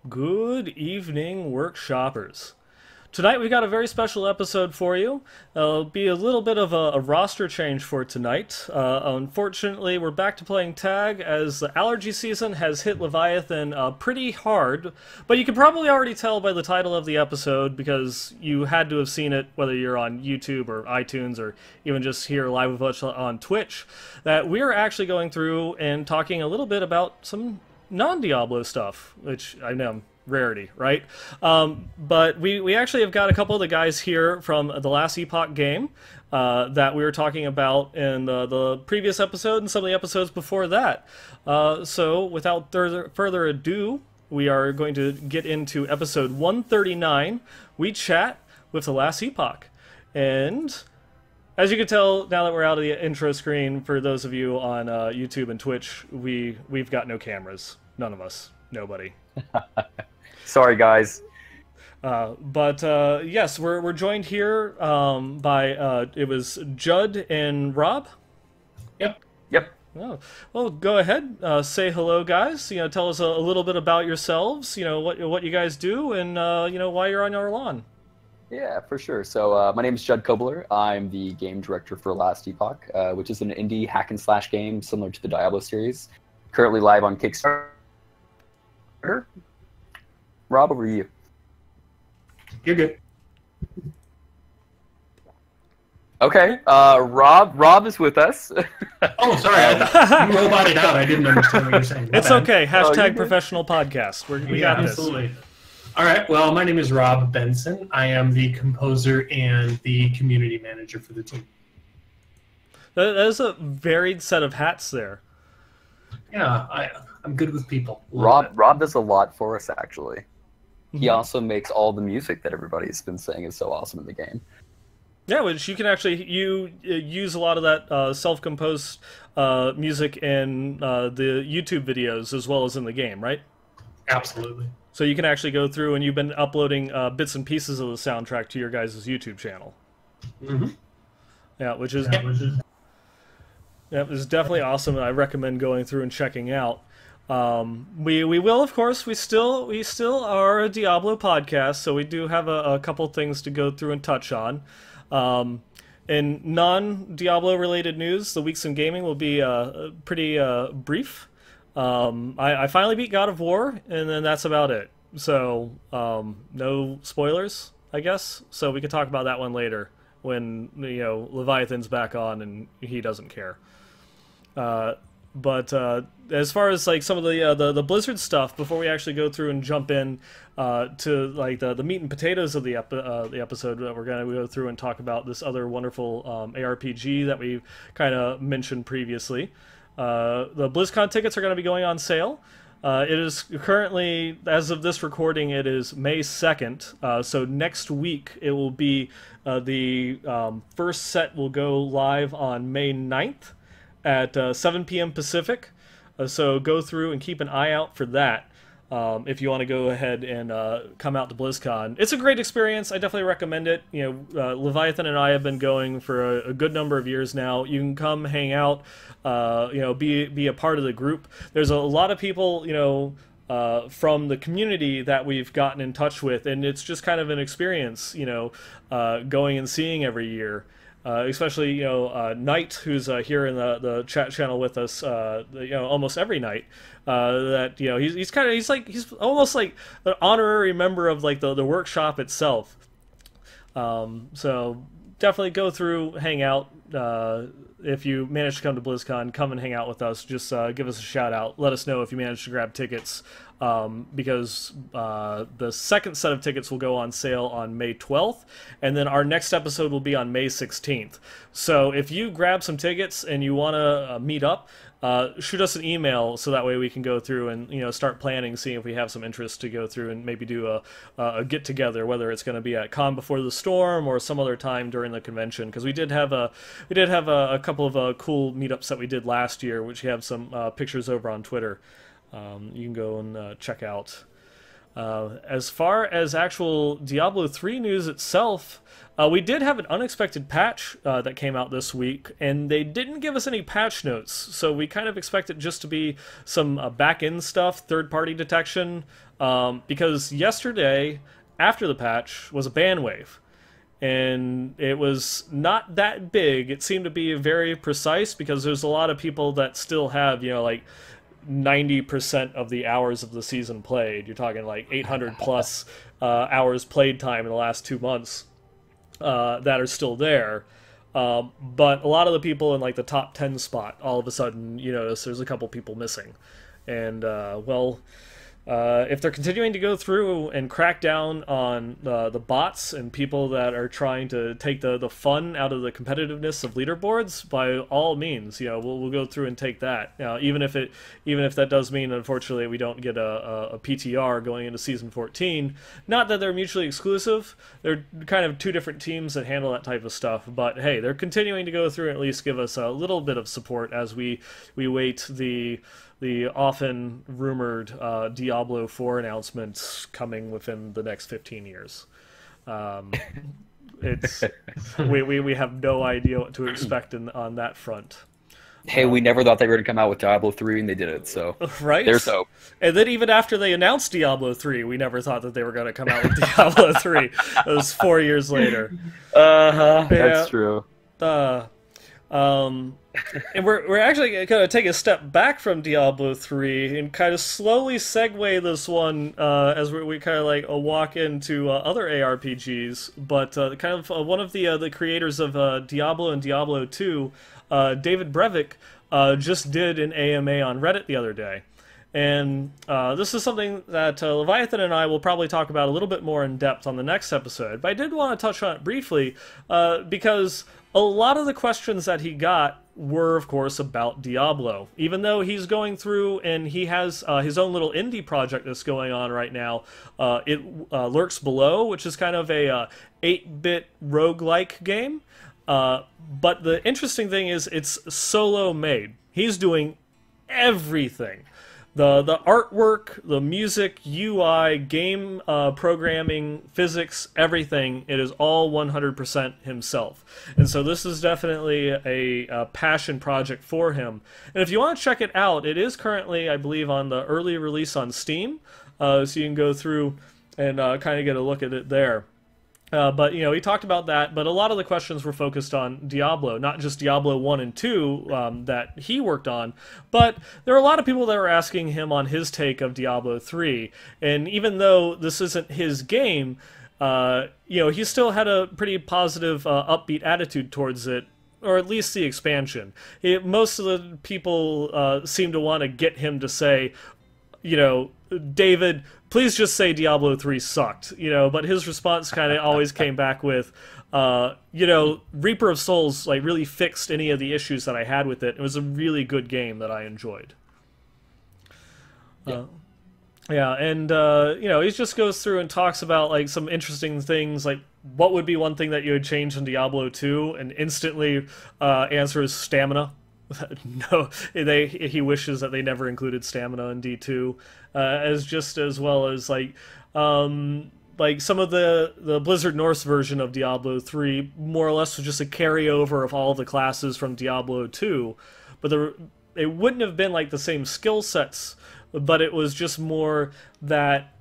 Good evening, workshoppers. Tonight we got a very special episode for you. It'll be a little bit of a roster change for tonight. Unfortunately, we're back to playing tag as the allergy season has hit Leviathan pretty hard, but you can probably already tell by the title of the episode because you had to have seen it, whether you're on YouTube or iTunes or even just here live with us on Twitch, that we're actually going through and talking a little bit about some non-Diablo stuff, which I know rarity, right? But we actually have got a couple of the guys here from the last Epoch game that we were talking about in the previous episode and some of the episodes before that. So without further ado, we are going to get into episode 139. We chat with the last Epoch. And as you can tell, now that we're out of the intro screen, for those of you on YouTube and Twitch, we've got no cameras. None of us. Nobody. Sorry, guys. But yes, we're joined here by it was Judd and Rob. Yep. Oh, well, go ahead. Say hello, guys. Tell us a little bit about yourselves. What you guys do, and why you're on our lawn. Yeah, for sure. So my name is Judd Kobler. I'm the game director for Last Epoch, which is an indie hack and slash game similar to the Diablo series. Currently live on Kickstarter. Rob, over to you. You're good. Okay, Rob is with us. Oh, sorry. You roboted out. I didn't understand what you were saying. It's okay. Hashtag professional podcast. We got this. Absolutely. All right. Well, my name is Rob Benson. I am the composer and the community manager for the team. That is a varied set of hats there. Yeah, I'm good with people. Rob does a lot for us, actually. He also makes all the music that everybody's been saying is so awesome in the game. Yeah, which you can actually use a lot of that self-composed music in the YouTube videos as well as in the game, right? Absolutely. So you can actually go through, and you've been uploading bits and pieces of the soundtrack to your guys' YouTube channel. Mm-hmm. Yeah, which is definitely awesome, and I recommend going through and checking out. We will, of course, we still are a Diablo podcast, so we do have a couple things to go through and touch on. In non-Diablo related news, the weeks in gaming will be pretty brief. I finally beat God of War, and then that's about it. So no spoilers, I guess. So we can talk about that one later when Leviathan's back on and he doesn't care. But as far as like some of the Blizzard stuff, before we actually go through and jump in to like the meat and potatoes of the episode, we're going to go through and talk about this other wonderful ARPG that we kind of mentioned previously. The BlizzCon tickets are going to be going on sale. It is currently, as of this recording, it is May 2nd. So next week it will be the first set will go live on May 9th. At 7 p.m. Pacific, so go through and keep an eye out for that if you want to go ahead and come out to BlizzCon. It's a great experience. I definitely recommend it. Leviathan and I have been going for a good number of years now. You can come hang out, be a part of the group. There's a lot of people, from the community that we've gotten in touch with, and it's just kind of an experience, going and seeing every year. Especially Knight, who's here in the chat channel with us, almost every night. That he's almost like an honorary member of like the workshop itself. So definitely go through, hang out. If you manage to come to BlizzCon, come and hang out with us. Just give us a shout out. Let us know if you manage to grab tickets. Because the second set of tickets will go on sale on May 12th, and then our next episode will be on May 16th. So if you grab some tickets and you want to meet up, shoot us an email so that way we can go through and start planning, seeing if we have some interest to go through and maybe do a get together, whether it's going to be at Con Before the Storm or some other time during the convention. Because we did have a couple of cool meetups that we did last year, which we have some pictures over on Twitter. You can go and check out. As far as actual Diablo 3 news itself, we did have an unexpected patch that came out this week, and they didn't give us any patch notes, so we kind of expect it just to be some back-end stuff, third-party detection, because yesterday, after the patch, was a ban wave. And it was not that big. It seemed to be very precise because there's a lot of people that still have, like 90% of the hours of the season played. You're talking like 800 plus hours played time in the last 2 months that are still there. But a lot of the people in like the top 10 spot, all of a sudden, you notice there's a couple people missing. And, if they're continuing to go through and crack down on the bots and people that are trying to take the fun out of the competitiveness of leaderboards, by all means, we'll go through and take that. Even if that does mean, unfortunately, we don't get a PTR going into season 14. Not that they're mutually exclusive; they're kind of two different teams that handle that type of stuff. But hey, they're continuing to go through and at least give us a little bit of support as we wait the often rumored Diablo 4 announcements coming within the next 15 years. We have no idea what to expect on that front. Hey, we never thought they were going to come out with Diablo 3, and they did it, so right? There's hope. And then even after they announced Diablo 3, we never thought that they were going to come out with Diablo 3. It was 4 years later. That's true. And we're actually going to take a step back from Diablo 3 and kind of slowly segue this one as we kind of like walk into other ARPGs. But kind of one of the creators of Diablo and Diablo 2, David Brevik, just did an AMA on Reddit the other day. And this is something that Leviathan and I will probably talk about a little bit more in depth on the next episode. But I did want to touch on it briefly because a lot of the questions that he got were, of course, about Diablo. Even though he's going through and he has his own little indie project that's going on right now, it Lurks Below, which is kind of a 8-bit roguelike game. But the interesting thing is it's solo made. He's doing everything. The artwork, the music, UI, game programming, physics, everything, it is all 100% himself. And so this is definitely a passion project for him. And if you want to check it out, it is currently, I believe, on the early release on Steam. So you can go through and kind of get a look at it there. But, he talked about that, but a lot of the questions were focused on Diablo, not just Diablo 1 and 2 that he worked on, but there are a lot of people that were asking him on his take of Diablo 3, and even though this isn't his game, he still had a pretty positive, upbeat attitude towards it, or at least the expansion. Most of the people seem to want to get him to say, David, please just say Diablo 3 sucked, but his response kind of always came back with, Reaper of Souls really fixed any of the issues that I had with it. It was a really good game that I enjoyed. And he just goes through and talks about some interesting things, like what would be one thing that you would change in Diablo 2, and instantly answers stamina. No, he wishes that they never included stamina in D2, as well as some of the Blizzard North version of Diablo 3 more or less was just a carryover of all the classes from Diablo 2, but it wouldn't have been the same skill sets, but it was just more that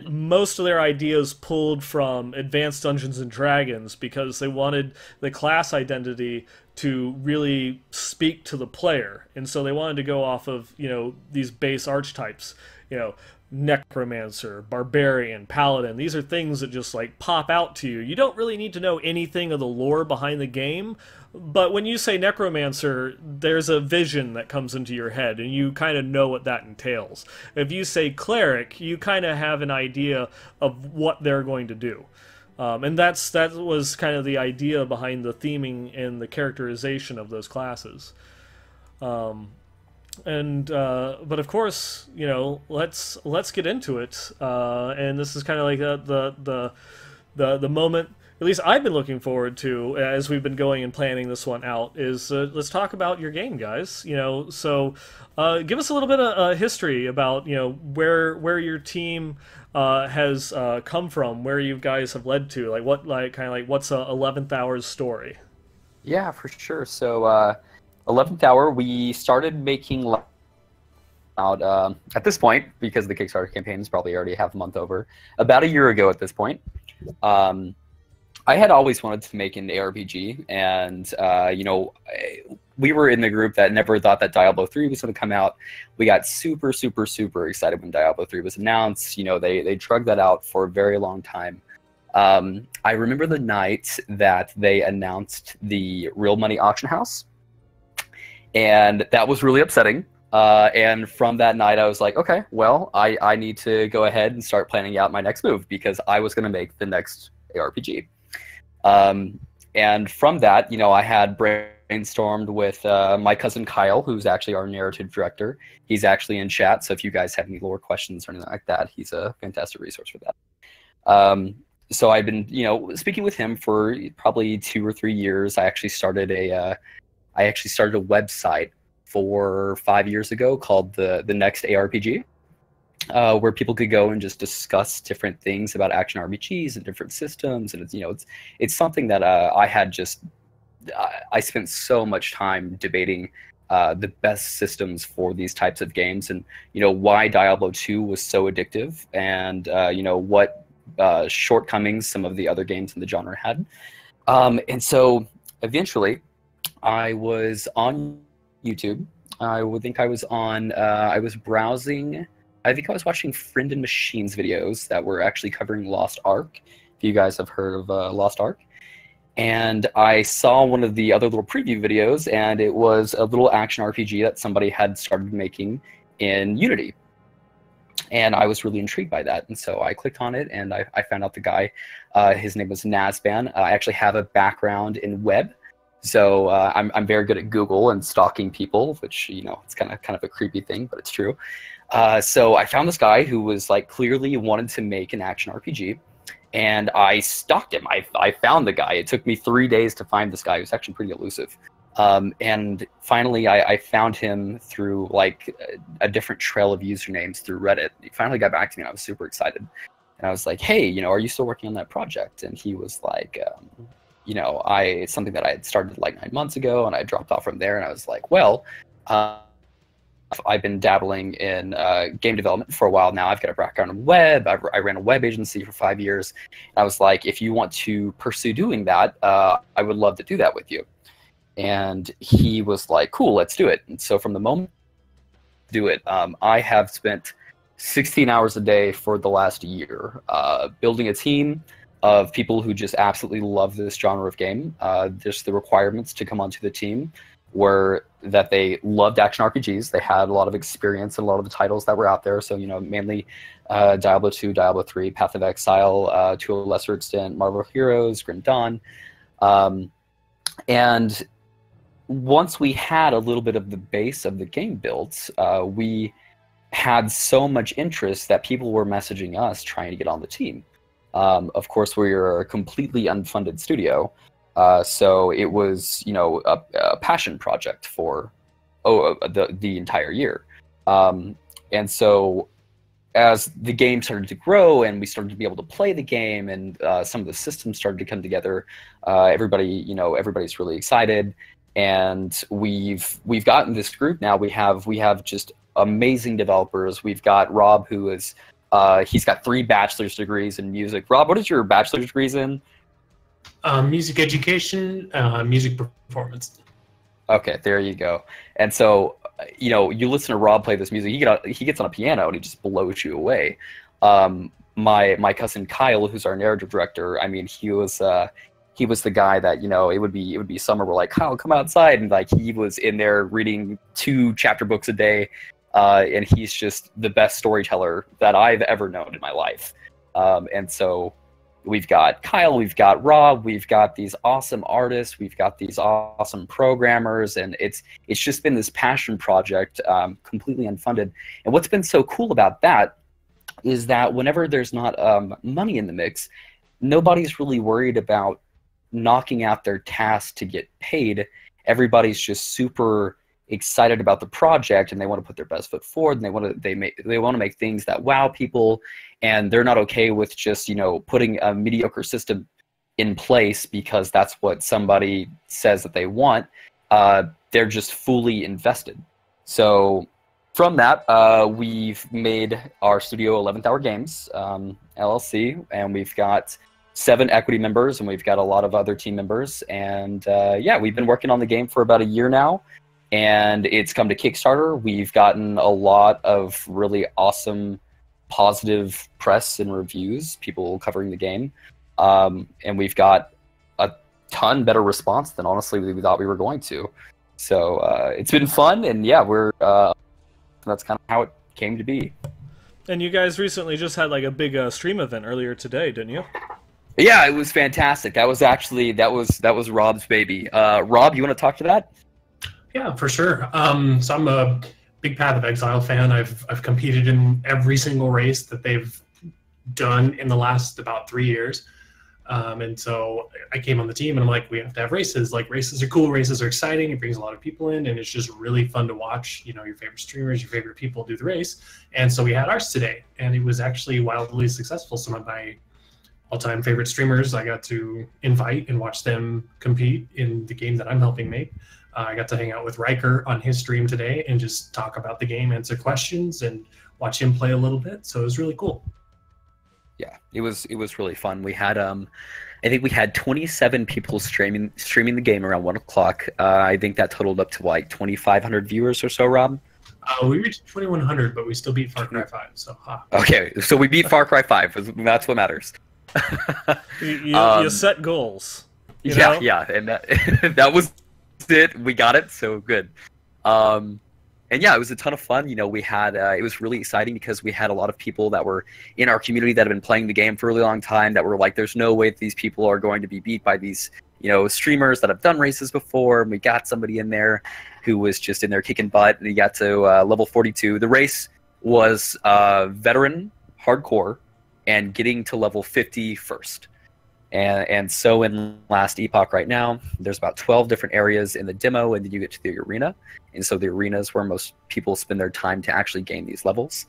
most of their ideas pulled from Advanced Dungeons and Dragons because they wanted the class identity to really speak to the player, and so they wanted to go off of these base archetypes, Necromancer, Barbarian, Paladin. These are things that just pop out to you. You don't really need to know anything of the lore behind the game, but when you say Necromancer, there's a vision that comes into your head, and you kind of know what that entails. If you say Cleric, you kind of have an idea of what they're going to do. And that was kind of the idea behind the theming and the characterization of those classes. But of course, let's get into it. And this is kind of like the moment at least I've been looking forward to as we've been going and planning this one out is let's talk about your game, guys. So give us a little bit of history about where your team has come from, where you guys have led to, what's 11th Hour's story. Yeah, for sure. So 11th Hour, we started making out at this point, because the Kickstarter campaign is probably already half a month over, about a year ago at this point. I had always wanted to make an ARPG, and we were in the group that never thought that Diablo 3 was going to come out. We got super, super, super excited when Diablo 3 was announced. They drugged that out for a very long time. I remember the night that they announced the real money auction house, and that was really upsetting. And from that night, I was like, okay, well, I need to go ahead and start planning out my next move, because I was going to make the next ARPG. And from that, I had brainstormed with my cousin Kyle, who's actually our narrative director. He's actually in chat, so if you guys have any lore questions or anything like that, he's a fantastic resource for that. So I've been, speaking with him for probably 2 or 3 years. I actually started a website 4 or 5 years ago called the Next ARPG, where people could go and just discuss different things about action RPGs and different systems. And it's something that I spent so much time debating the best systems for these types of games, and why Diablo 2 was so addictive, and what shortcomings some of the other games in the genre had. And so eventually I was on YouTube. I would think I was on, I was browsing, I think I was watching Friend and Machines videos that were actually covering Lost Ark, if you guys have heard of Lost Ark. And I saw one of the other little preview videos, and it was a little action RPG that somebody had started making in Unity. And I was really intrigued by that. And so I clicked on it, and I found out the guy, his name was Nazban. I actually have a background in web. So I'm very good at Google and stalking people, which it's kind of a creepy thing, but it's true. So I found this guy who was clearly wanted to make an action RPG, and I stalked him. I found the guy. It took me 3 days to find this guy. He was actually pretty elusive. And finally, I found him through a different trail of usernames through Reddit. He finally got back to me, and I was super excited. And I was like, "Hey, are you still working on that project?" And he was like, it's something that I had started 9 months ago, and I dropped off from there. And I was like, well, I've been dabbling in game development for a while now. I've got a background in web. I ran a web agency for 5 years. And I was like, if you want to pursue doing that, I would love to do that with you. And he was like, cool, let's do it. And so from the moment do it, I have spent 16 hours a day for the last year building a team of people who just absolutely love this genre of game. Just the requirements to come onto the team were that they loved action RPGs. They had a lot of experience in a lot of the titles that were out there. So, mainly Diablo 2, Diablo 3, Path of Exile, to a lesser extent, Marvel Heroes, Grim Dawn. And once we had a little bit of the base of the game built, we had so much interest that people were messaging us trying to get on the team. Of course, we're a completely unfunded studio, so it was, a passion project for the entire year. And so as the game started to grow and we started to be able to play the game, and some of the systems started to come together, everybody's really excited. And we've gotten this group now. We have just amazing developers. We've got Rob, who is he's got 3 bachelor's degrees in music. Rob, what is your bachelor's degrees in? Music education, music performance. Okay, there you go. And so, you listen to Rob play this music. He gets on a piano and he just blows you away. My cousin Kyle, who's our narrative director, I mean, he was the guy that, it would be summer. We're like, Kyle, come outside, and he was in there reading 2 chapter books a day. And he's just the best storyteller that I've ever known in my life. And so we've got Kyle, we've got Rob, we've got these awesome artists, we've got these awesome programmers, and it's just been this passion project, completely unfunded. And what's been so cool about that is that whenever there's not money in the mix, nobody's really worried about knocking out their task to get paid. Everybody's just super excited about the project, and they want to put their best foot forward, and they want to make things that wow people, and they're not okay with just, you know, putting a mediocre system in place because that's what somebody says that they want. They're just fully invested. So from that, we've made our studio 11th Hour Games LLC, and we've got 7 equity members, and we've got a lot of other team members. And yeah, we've been working on the game for about a year now, and it's come to Kickstarter. We've gotten a lot of really awesome, positive press and reviews, people covering the game. And we've got a ton better response than honestly we thought we were going to. So it's been fun, and yeah, that's kind of how it came to be. And you guys recently just had like a big stream event earlier today, didn't you? Yeah, it was fantastic. That was actually that was Rob's baby. Rob, you want to talk to that? Yeah, for sure. So I'm a big Path of Exile fan. I've competed in every single race that they've done in the last about 3 years. And so I came on the team, and I'm like, we have to have races. Like, races are cool, races are exciting, it brings a lot of people in, and it's just really fun to watch, you know, your favorite streamers, your favorite people do the race. And so we had ours today, and it was actually wildly successful. Some of my all-time favorite streamers I got to invite and watch them compete in the game that I'm helping make. I got to hang out with Riker on his stream today and just talk about the game, answer questions, and watch him play a little bit. So it was really cool. Yeah, it was really fun. We had I think we had 27 people streaming the game around 1 o'clock. I think that totaled up to like 2,500 viewers or so, Rob. We reached 2,100, but we still beat Far Cry 5. So okay, so we beat Far Cry 5. That's what matters. You set goals. You know? Yeah, and that was it. We got it, so good. And yeah, it was a ton of fun. You know, we had it was really exciting because we had a lot of people that were in our community that have been playing the game for a really long time that were like, there's no way that these people are going to be beat by these, you know, streamers that have done races before. And we got somebody in there who was just in there kicking butt, and he got to level 42. The race was veteran, hardcore, and getting to level 50 first. And so in last Epoch right now, there's about 12 different areas in the demo, and then you get to the arena. And so the arena is where most people spend their time to actually gain these levels.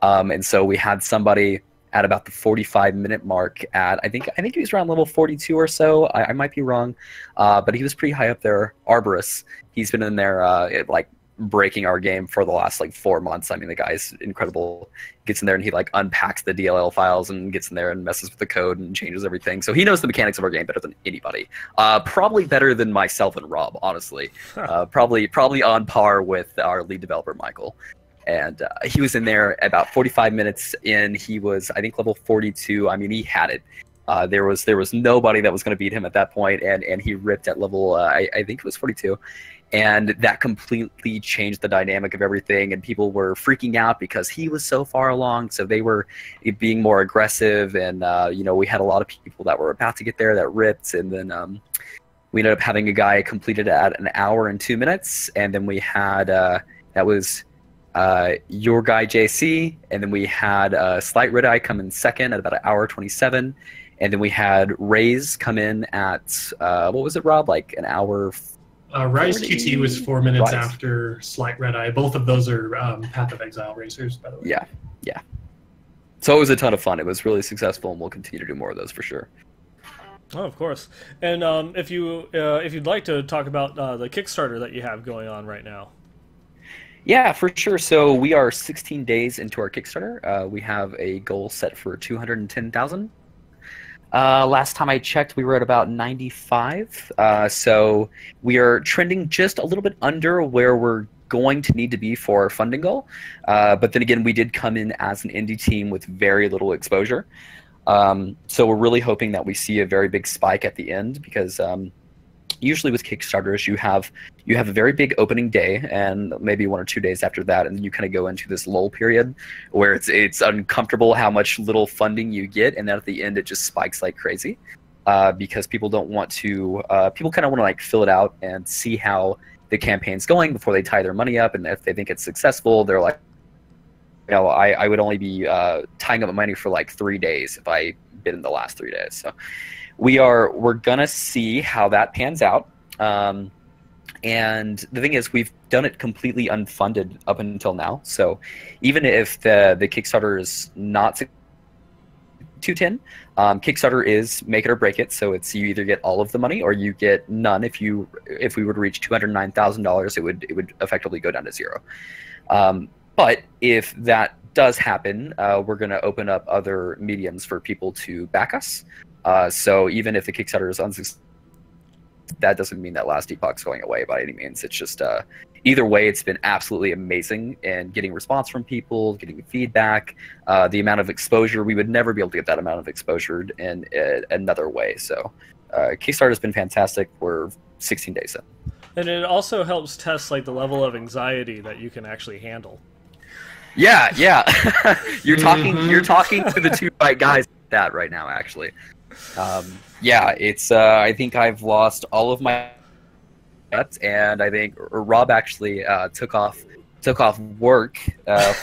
And so we had somebody at about the 45-minute mark at, I think he was around level 42 or so. I might be wrong, but he was pretty high up there. Arborus, he's been in there like breaking our game for the last like 4 months. I mean, the guy's incredible. Gets in there and he like unpacks the DLL files and gets in there and messes with the code and changes everything. So he knows the mechanics of our game better than anybody. Probably better than myself and Rob, honestly. Probably on par with our lead developer, Michael. And he was in there about 45 minutes in. He was, I think, level 42. I mean, he had it. There was nobody that was going to beat him at that point, and he ripped at level, I think it was 42. And that completely changed the dynamic of everything, and people were freaking out because he was so far along, so they were being more aggressive, and you know, we had a lot of people that were about to get there that ripped, and then we ended up having a guy completed at 1 hour and 2 minutes, and then we had, that was your guy JC, and then we had Slight Red Eye come in second at about 1 hour 27, and then we had Raze come in at, what was it, Rob, like 1 hour Rise QT was 4 minutes Rise. after Slight Red Eye. Both of those are Path of Exile racers, by the way. Yeah. So it was a ton of fun. It was really successful, and we'll continue to do more of those for sure. Oh, of course. And if you'd like to talk about the Kickstarter that you have going on right now. Yeah, for sure. So we are 16 days into our Kickstarter. We have a goal set for 210,000. Last time I checked, we were at about 95. So we are trending just a little bit under where we're going to need to be for our funding goal. But then again, we did come in as an indie team with very little exposure. So we're really hoping that we see a very big spike at the end, because usually with Kickstarters, you have a very big opening day and maybe 1 or 2 days after that, and then you kind of go into this lull period where it's uncomfortable how much little funding you get, and then at the end it just spikes like crazy, because people don't want to. People kind of want to like fill it out and see how the campaign's going before they tie their money up, and if they think it's successful, they're like, you know, I would only be tying up my money for like 3 days if I been in the last 3 days. So we're gonna see how that pans out. And the thing is, we've done it completely unfunded up until now. So even if the Kickstarter is not 210, Kickstarter is make it or break it. So it's you either get all of the money or you get none. If we were to reach $209,000, it would effectively go down to zero. But if that does happen, we're going to open up other mediums for people to back us. So even if the Kickstarter is unsuccessful, that doesn't mean that Last Epoch's going away by any means. It's just either way, it's been absolutely amazing in getting response from people, getting feedback, the amount of exposure. We would never be able to get that amount of exposure in another way. So Kickstarter has been fantastic. We're 16 days in. And it also helps test like the level of anxiety that you can actually handle. Yeah. You're talking to the two right guys with that right now, actually. Yeah, it's I think I've lost all of my bets, and I think Rob actually took off work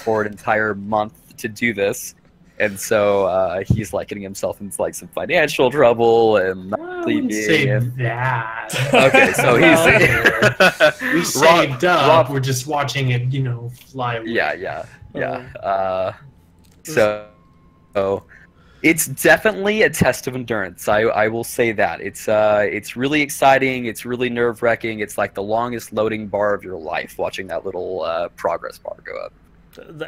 for an entire month to do this, and so he's like getting himself into like some financial trouble and not sleeping. Say that. Okay, so he's we saved up. Rob, we're just watching it, fly away. Yeah. So it's definitely a test of endurance. I will say that. It's really exciting. It's really nerve-wracking. It's like the longest loading bar of your life, watching that little progress bar go up.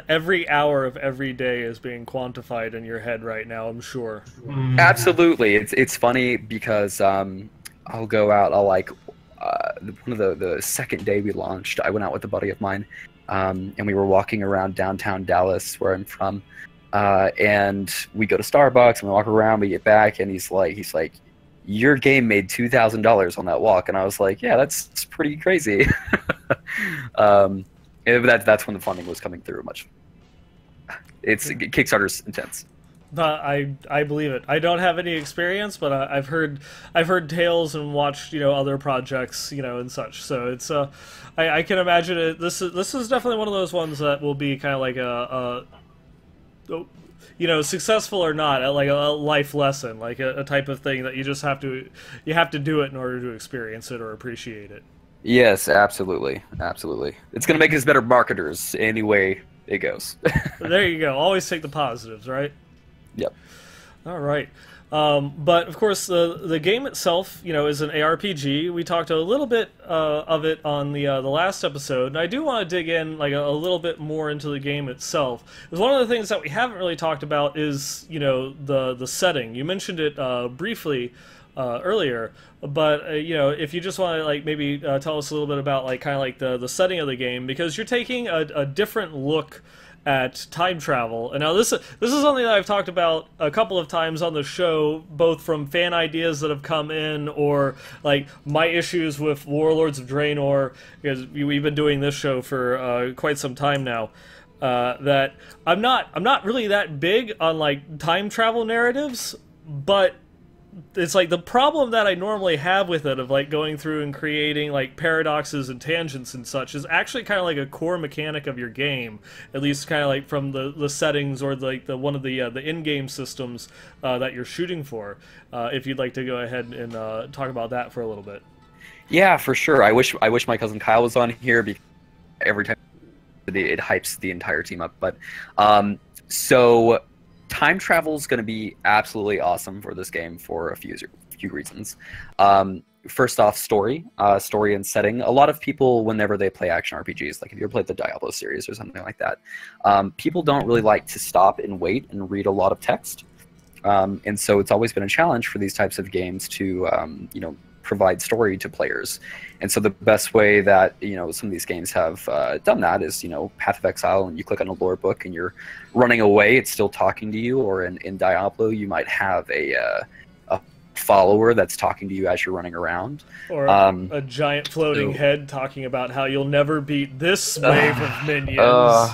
Every hour of every day is being quantified in your head right now, I'm sure. Absolutely. It's funny because I'll go out. One of the second day we launched, I went out with a buddy of mine, and we were walking around downtown Dallas, where I'm from. And we go to Starbucks and we walk around, we get back, and he's like, your game made $2,000 on that walk. And I was like, yeah, that's pretty crazy. And that's when the funding was coming through much. Kickstarter's intense. I believe it. I don't have any experience, but I've heard tales and watched other projects and such. So it's I can imagine it. This is definitely one of those ones that will be kind of like a successful or not, like a life lesson, like a type of thing that you just have to do it in order to experience it or appreciate it. Yes, absolutely. It's going to make us better marketers any way it goes. There you go. Always take the positives, right? Yep. All right. But of course, the game itself, is an ARPG. We talked a little bit of it on the last episode, and I do want to dig in like a little bit more into the game itself. Because one of the things that we haven't really talked about is the setting. You mentioned it briefly earlier, but if you just want to like maybe tell us a little bit about like kind of like the setting of the game, because you're taking a different look at time travel. And now this is something that I've talked about a couple of times on the show, both from fan ideas that have come in or like my issues with Warlords of Draenor, because we've been doing this show for quite some time now. That I'm not really that big on like time travel narratives, but it's like the problem that I normally have with it, of like going through and creating like paradoxes and tangents and such, is actually kind of like a core mechanic of your game, at least kind of like from the settings or like one of the in-game systems that you're shooting for. If you'd like to go ahead and talk about that for a little bit. Yeah, for sure. I wish my cousin Kyle was on here, because every time it hypes the entire team up. But so time travel is going to be absolutely awesome for this game for a few reasons. First off, story and setting. A lot of people, whenever they play action RPGs, like if you ever played the Diablo series or something like that, people don't really like to stop and wait and read a lot of text. And so it's always been a challenge for these types of games to provide story to players. And so the best way that some of these games have done that is Path of Exile, and you click on a lore book and you're running away, it's still talking to you. Or in Diablo, you might have a follower that's talking to you as you're running around, or a giant floating head talking about how you'll never beat this wave of minions.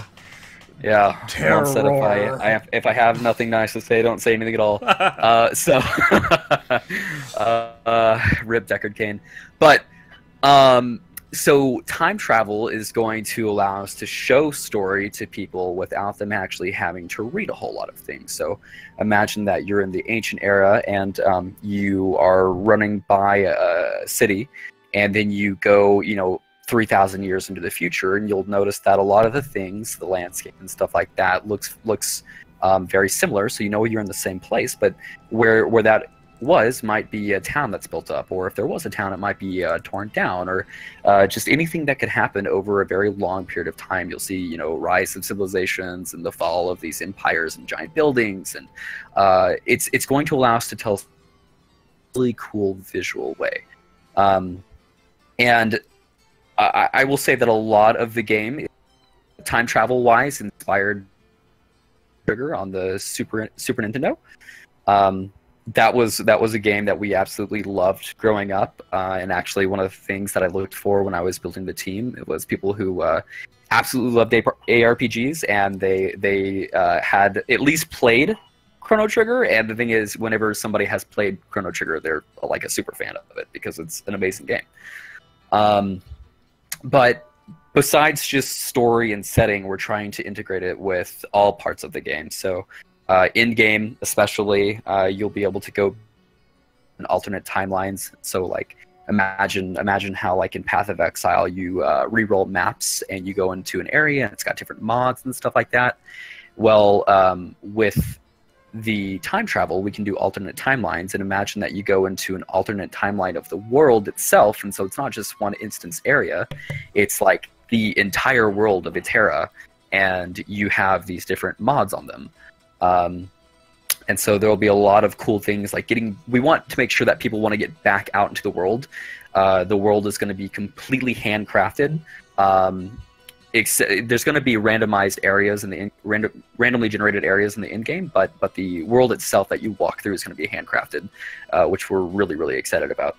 Yeah, terror. Said if I have nothing nice to say, don't say anything at all. Rip Deckard Cain. But So time travel is going to allow us to show story to people without them actually having to read a whole lot of things. So imagine that you're in the ancient era and you are running by a city, and then you go, 3,000 years into the future, and you'll notice that a lot of the things, the landscape and stuff like that, looks very similar. So you're in the same place, but where that might be a town that's built up, or if there was a town, it might be torn down, or just anything that could happen over a very long period of time. You'll see, rise of civilizations and the fall of these empires and giant buildings, and it's going to allow us to tell a really cool visual way. And I will say that a lot of the game, time travel wise, inspired Trigger on the Super Nintendo. That was a game that we absolutely loved growing up, and actually one of the things that I looked for when I was building the team, it was people who absolutely loved ARPGs, and they had at least played Chrono Trigger. And the thing is, whenever somebody has played Chrono Trigger, they're like a super fan of it because it's an amazing game. But besides just story and setting, we're trying to integrate it with all parts of the game. So in-game especially, you'll be able to go in alternate timelines. So like imagine how like in Path of Exile you re-roll maps and you go into an area and it's got different mods and stuff like that. Well, with the time travel, we can do alternate timelines, and imagine that you go into an alternate timeline of the world itself, and so it's not just one instance area, it's like the entire world of its era, and you have these different mods on them. And so there will be a lot of cool things like we want to make sure that people want to get back out into the world. The world is going to be completely handcrafted. There's going to be randomized areas in the randomly generated areas in the in-game, but the world itself that you walk through is going to be handcrafted, which we're really, really excited about.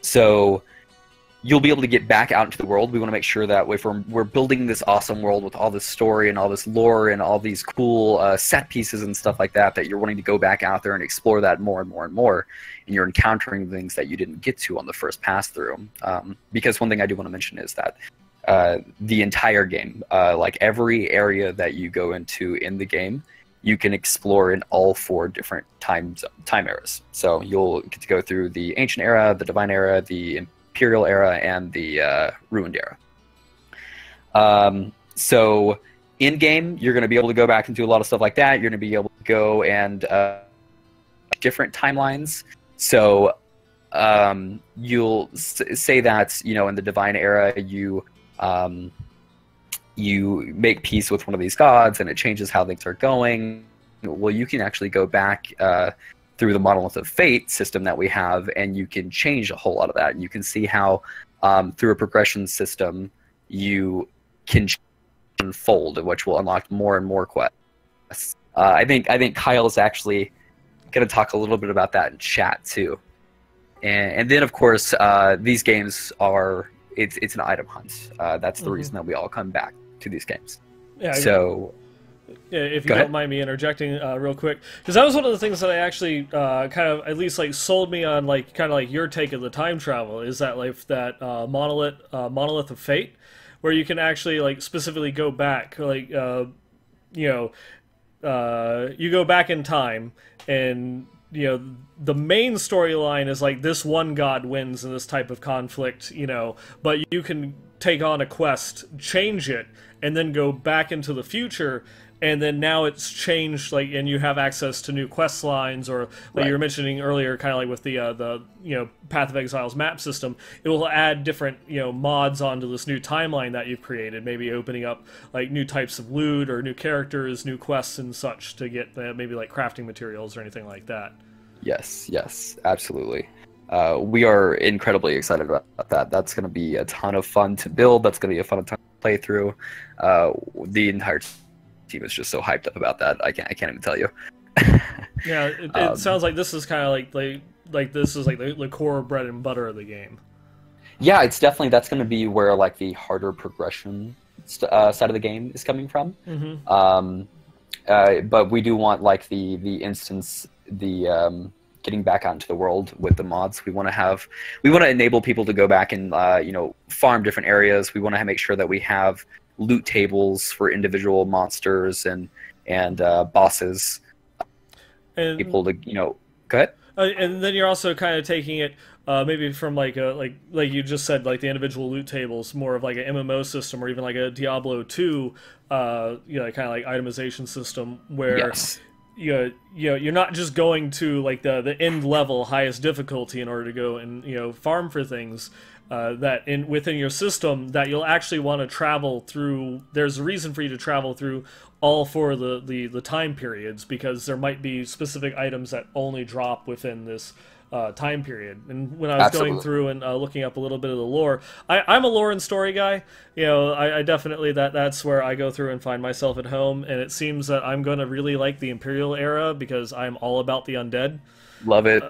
So you'll be able to get back out into the world. We want to make sure that if we're building this awesome world with all this story and all this lore and all these cool set pieces and stuff like that, that you're wanting to go back out there and explore that more and more and more, and you're encountering things that you didn't get to on the first pass through. Because one thing I do want to mention is that the entire game, like every area that you go into in the game, you can explore in all 4 different time eras. So you'll get to go through the Ancient Era, the Divine Era, the Imperial Era, and the Ruined Era. So in game, you're going to be able to go back and do a lot of stuff like that. You're going to be able to go and different timelines. So you'll say that in the Divine Era, you make peace with one of these gods, and it changes how things are going. Well, you can actually go back through the Monolith of Fate system that we have, and you can change a whole lot of that. And you can see how, through a progression system, you can unfold, which will unlock more and more quests. I think Kyle is actually going to talk a little bit about that in chat too. And then, of course, these games are it's an item hunt. That's the reason that we all come back to these games. Yeah. So. Yeah, if you don't mind me interjecting real quick, because that was one of the things that I actually kind of at least like sold me on, like kind of like your take of the time travel, is that like that monolith of fate, where you can actually like specifically go back, like you go back in time, and the main storyline is like this one god wins in this type of conflict, but you can take on a quest, change it, and then go back into the future. And then now it's changed, like, and you have access to new quest lines, or like you were mentioning earlier, kind of like with the Path of Exile's map system. It will add different mods onto this new timeline that you've created, maybe opening up like new types of loot or new characters, new quests and such to get maybe like crafting materials or anything like that. Yes, absolutely. We are incredibly excited about that. That's going to be a ton of fun to build. That's going to be a fun time to play through. The entire team is just so hyped up about that. I can't even tell you. Yeah, it sounds like this is kind of like this is like the core bread and butter of the game. Yeah, it's definitely, that's going to be where like the harder progression side of the game is coming from. But we do want like the instance, the getting back out into the world with the mods. We want to enable people to go back and farm different areas. We want to make sure that we have loot tables for individual monsters and bosses. And people to go ahead. And then you're also kind of taking it maybe from like you just said, like the individual loot tables, more of like an MMO system, or even like a Diablo 2 kind of like itemization system where Yes. you're not just going to like the end level highest difficulty in order to go and farm for things. That within your system, that you'll actually want to travel through. There's a reason for you to travel through all four of the time periods, because there might be specific items that only drop within this time period. And when I was Absolutely. going through and looking up a little bit of the lore, I'm a lore and story guy. I definitely that's where I go through and find myself at home. And it seems that I'm going to really like the Imperial era, because I'm all about the undead. Love it.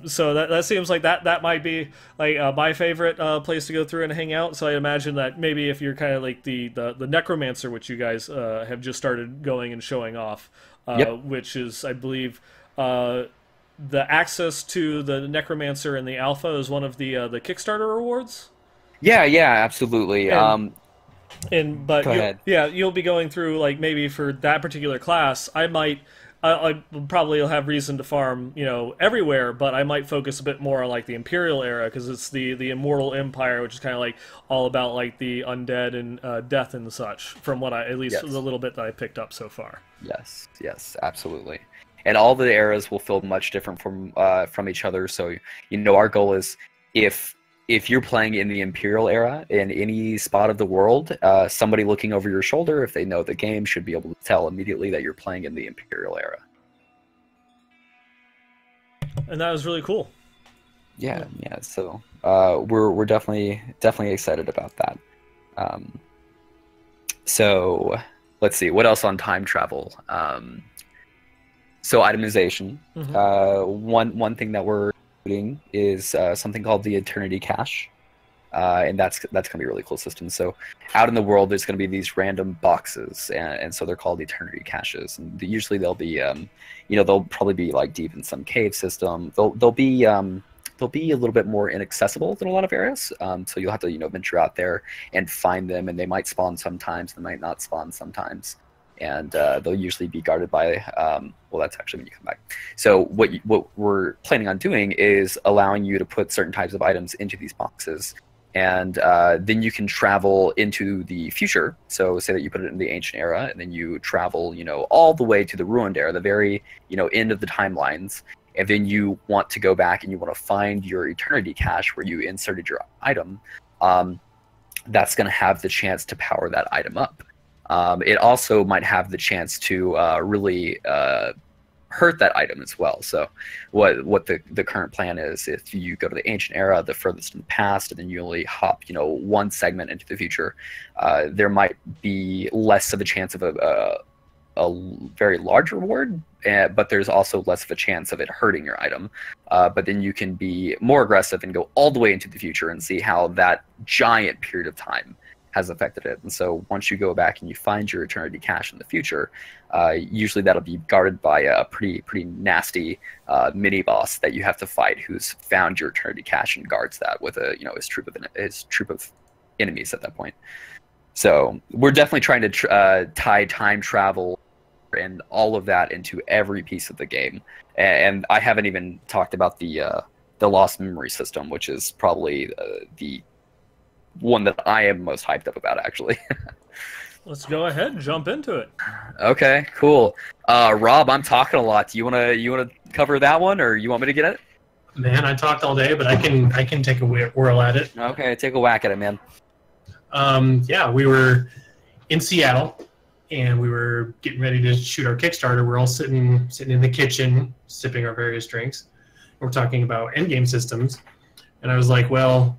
So that seems like that might be like my favorite place to go through and hang out. So I imagine that maybe if you're kind of like the necromancer, which you guys have just started going and showing off, Yep. which is, I believe, the access to the necromancer in the alpha is one of the Kickstarter rewards. Yeah, absolutely. But Go ahead. you'll be going through, like, maybe for that particular class, I probably will have reason to farm, everywhere, but I might focus a bit more on like the Imperial era, because it's the Immortal Empire, which is kind of like all about like the undead and death and such. From what at least Yes. the little bit that I picked up so far. Yes, absolutely. And all the eras will feel much different from each other. So our goal is, if you're playing in the Imperial era in any spot of the world, somebody looking over your shoulder, if they know the game, should be able to tell immediately that you're playing in the Imperial era. And that was really cool. Yeah. So we're definitely excited about that. So let's see what else on time travel. So itemization. One thing that we're doing is something called the Eternity Cache, and that's gonna be a really cool system. So out in the world, there's gonna be these random boxes, and so they're called Eternity Caches. And usually they'll be, they'll probably be like deep in some cave system. They'll be a little bit more inaccessible than a lot of areas. So you'll have to venture out there and find them, and they might spawn sometimes, they might not spawn sometimes. And they'll usually be guarded by, well, that's actually when you come back. So what we're planning on doing is allowing you to put certain types of items into these boxes, and then you can travel into the future. So say that you put it in the ancient era, and then you travel, all the way to the ruined era, the very, end of the timelines, and then you want to go back and you want to find your Eternity Cache where you inserted your item. That's going to have the chance to power that item up. It also might have the chance to really hurt that item as well. So what the current plan is, if you go to the ancient era, the furthest in the past, and then you only hop one segment into the future, there might be less of a chance of a very large reward, but there's also less of a chance of it hurting your item. But then you can be more aggressive and go all the way into the future and see how that giant period of time has affected it. And so once you go back and you find your Eternity Cache in the future, usually that'll be guarded by a pretty nasty mini boss that you have to fight, who's found your Eternity Cache and guards that with his troop of enemies at that point. So we're definitely trying to tie time travel and all of that into every piece of the game. And I haven't even talked about the lost memory system, which is probably the one that I am most hyped up about, actually. Let's go ahead and jump into it. Okay, cool. Rob, I'm talking a lot. You wanna cover that one, or you want me to get it? Man, I talked all day, but I can take a whirl at it. Okay, take a whack at it, man. Yeah, we were in Seattle, and we were getting ready to shoot our Kickstarter. We're all sitting in the kitchen, sipping our various drinks. We're talking about endgame systems, and I was like, well,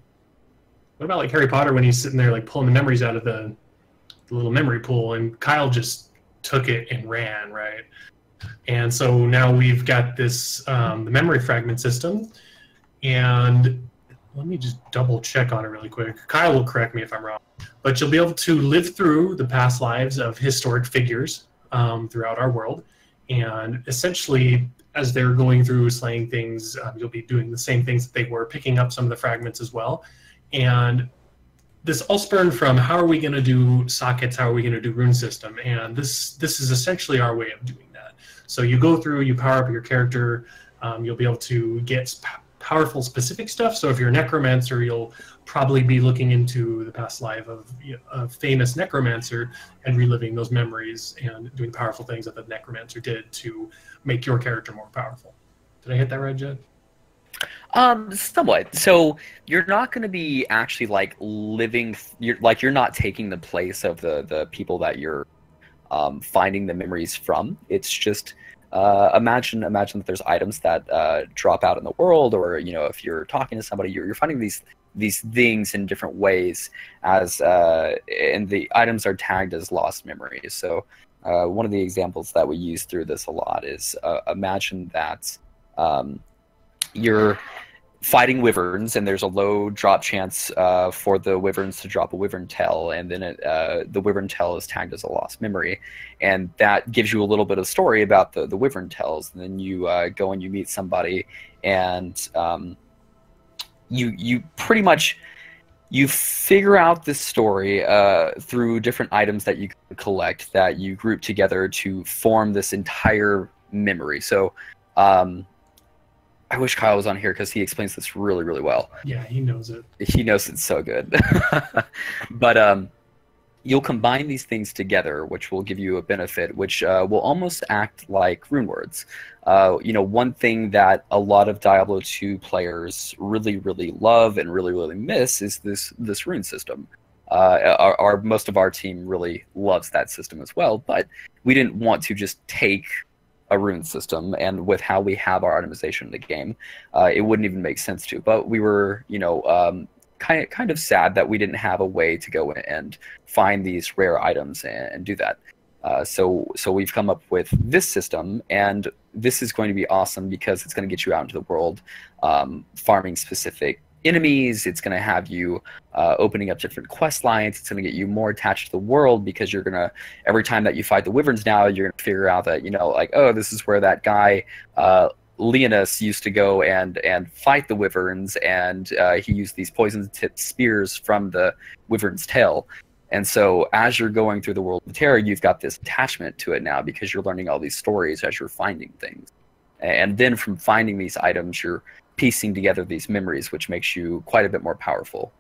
what about like Harry Potter when he's sitting there like pulling the memories out of the little memory pool, and Kyle just took it and ran, right? And so now we've got this the memory fragment system, and let me just double check on it really quick. Kyle will correct me if I'm wrong, but you'll be able to live through the past lives of historic figures throughout our world, and essentially as they're going through slaying things, you'll be doing the same things that they were, picking up some of the fragments as well. And this all spurned from, how are we going to do sockets? How are we going to do rune system? And this is essentially our way of doing that. So you go through, you power up your character. You'll be able to get powerful specific stuff. So if you're a necromancer, you'll probably be looking into the past life of a famous necromancer and reliving those memories and doing powerful things that the necromancer did to make your character more powerful. Did I hit that right, Jed? Somewhat. So you're not going to be actually like living. You're not taking the place of the people that you're finding the memories from. It's just imagine that there's items that drop out in the world, or if you're talking to somebody, you're finding these things in different ways as and the items are tagged as lost memories. So one of the examples that we use through this a lot is imagine that you're fighting wyverns, and there's a low drop chance for the wyverns to drop a wyvern tail, and then the wyvern tail is tagged as a lost memory, and that gives you a little bit of story about the wyvern tails. And then you go and you meet somebody, and you pretty much you figure out this story through different items that you collect, that you group together to form this entire memory. So I wish Kyle was on here because he explains this really, really well. Yeah, he knows it. He knows it so good. But you'll combine these things together, which will give you a benefit, which will almost act like rune words. One thing that a lot of Diablo 2 players really, really love and really, really miss is this rune system. Most of our team really loves that system as well, but we didn't want to just take a rune system, and with how we have our itemization in the game, it wouldn't even make sense to. But we were, kind of sad that we didn't have a way to go and find these rare items and do that. So we've come up with this system, and this is going to be awesome because it's going to get you out into the world, farming specific enemies. It's going to have you opening up different quest lines. It's going to get you more attached to the world, because you're going to, every time that you fight the wyverns now, you're going to figure out that, oh, this is where that guy Leonis used to go and fight the wyverns, and he used these poison-tipped spears from the wyvern's tail. And so as you're going through the world of terror, you've got this attachment to it now, because you're learning all these stories as you're finding things. And then from finding these items, you're piecing together these memories, which makes you quite a bit more powerful.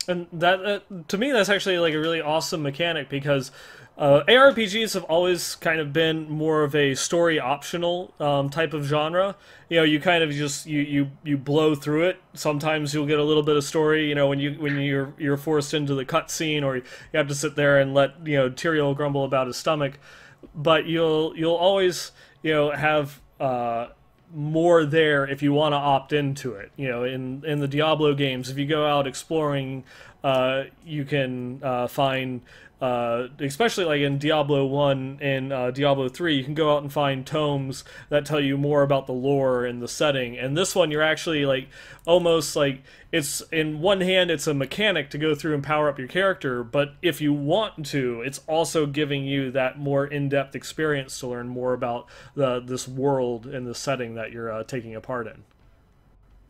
And that, to me, that's actually like a really awesome mechanic, because ARPGs have always kind of been more of a story optional type of genre. You kind of just you blow through it. Sometimes you'll get a little bit of story, when you're forced into the cutscene, or you have to sit there and let Tyrael grumble about his stomach. But you'll always have more there if you want to opt into it. In the Diablo games, if you go out exploring, you can find, especially like in Diablo 1 and Diablo 3, you can go out and find tomes that tell you more about the lore and the setting. And this one, you're actually like almost like, it's in one hand it's a mechanic to go through and power up your character, but if you want to, it's also giving you that more in-depth experience to learn more about this world and the setting that you're taking a part in.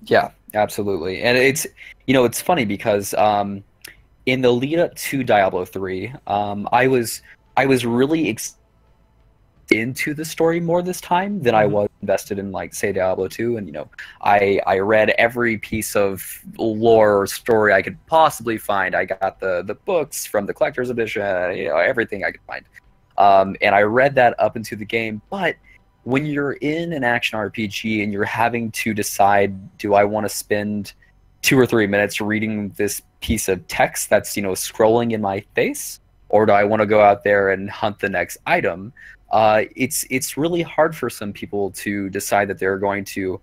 Yeah, absolutely. And it's it's funny because in the lead up to Diablo 3, I was really into the story more this time than I was invested in, like, say, Diablo 2. And I read every piece of lore or story I could possibly find. I got the books from the collector's edition, everything I could find, and I read that up into the game. But when you're in an action RPG and you're having to decide, do I want to spend 2 or 3 minutes reading this piece of text that's scrolling in my face, or do I want to go out there and hunt the next item? It's really hard for some people to decide that they're going to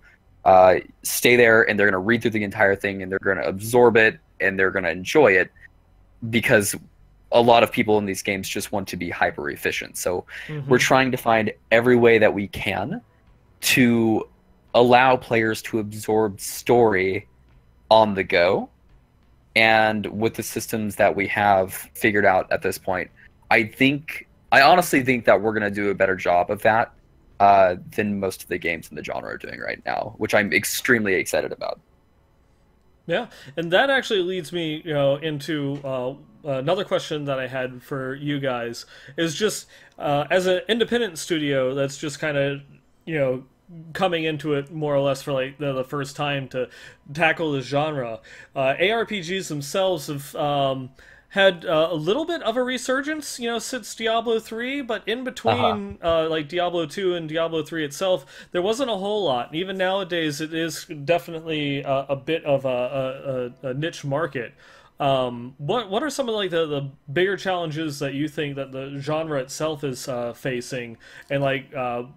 stay there and they're going to read through the entire thing and they're going to absorb it and they're going to enjoy it, because a lot of people in these games just want to be hyper efficient. So we're trying to find every way that we can to allow players to absorb story on the go. And with the systems that we have figured out at this point, I honestly think that we're going to do a better job of that than most of the games in the genre are doing right now, which I'm extremely excited about. Yeah, and that actually leads me, into another question that I had for you guys is just as an independent studio that's just kind of, you know, coming into it more or less for like the first time to tackle this genre. ARPGs themselves have had a little bit of a resurgence, since Diablo 3, but in between like Diablo 2 and Diablo 3 itself, there wasn't a whole lot. And even nowadays, it is definitely a bit of a niche market. What are some of like the bigger challenges that you think that the genre itself is facing, and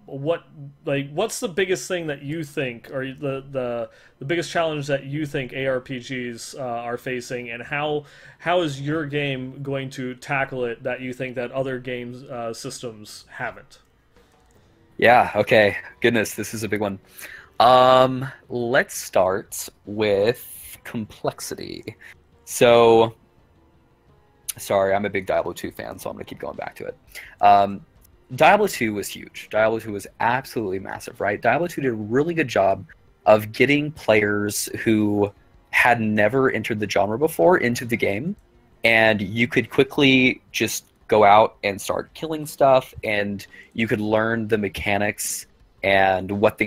what's the biggest thing that you think, or the biggest challenge that you think ARPGs are facing, and how is your game going to tackle it that you think that other games systems haven't? Yeah. Okay. Goodness, this is a big one. Let's start with complexity. So, sorry, I'm a big Diablo 2 fan, so I'm going to keep going back to it. Diablo 2 was huge. Diablo 2 was absolutely massive, right? Diablo 2 did a really good job of getting players who had never entered the genre before into the game, and you could quickly just go out and start killing stuff, and you could learn the mechanics and what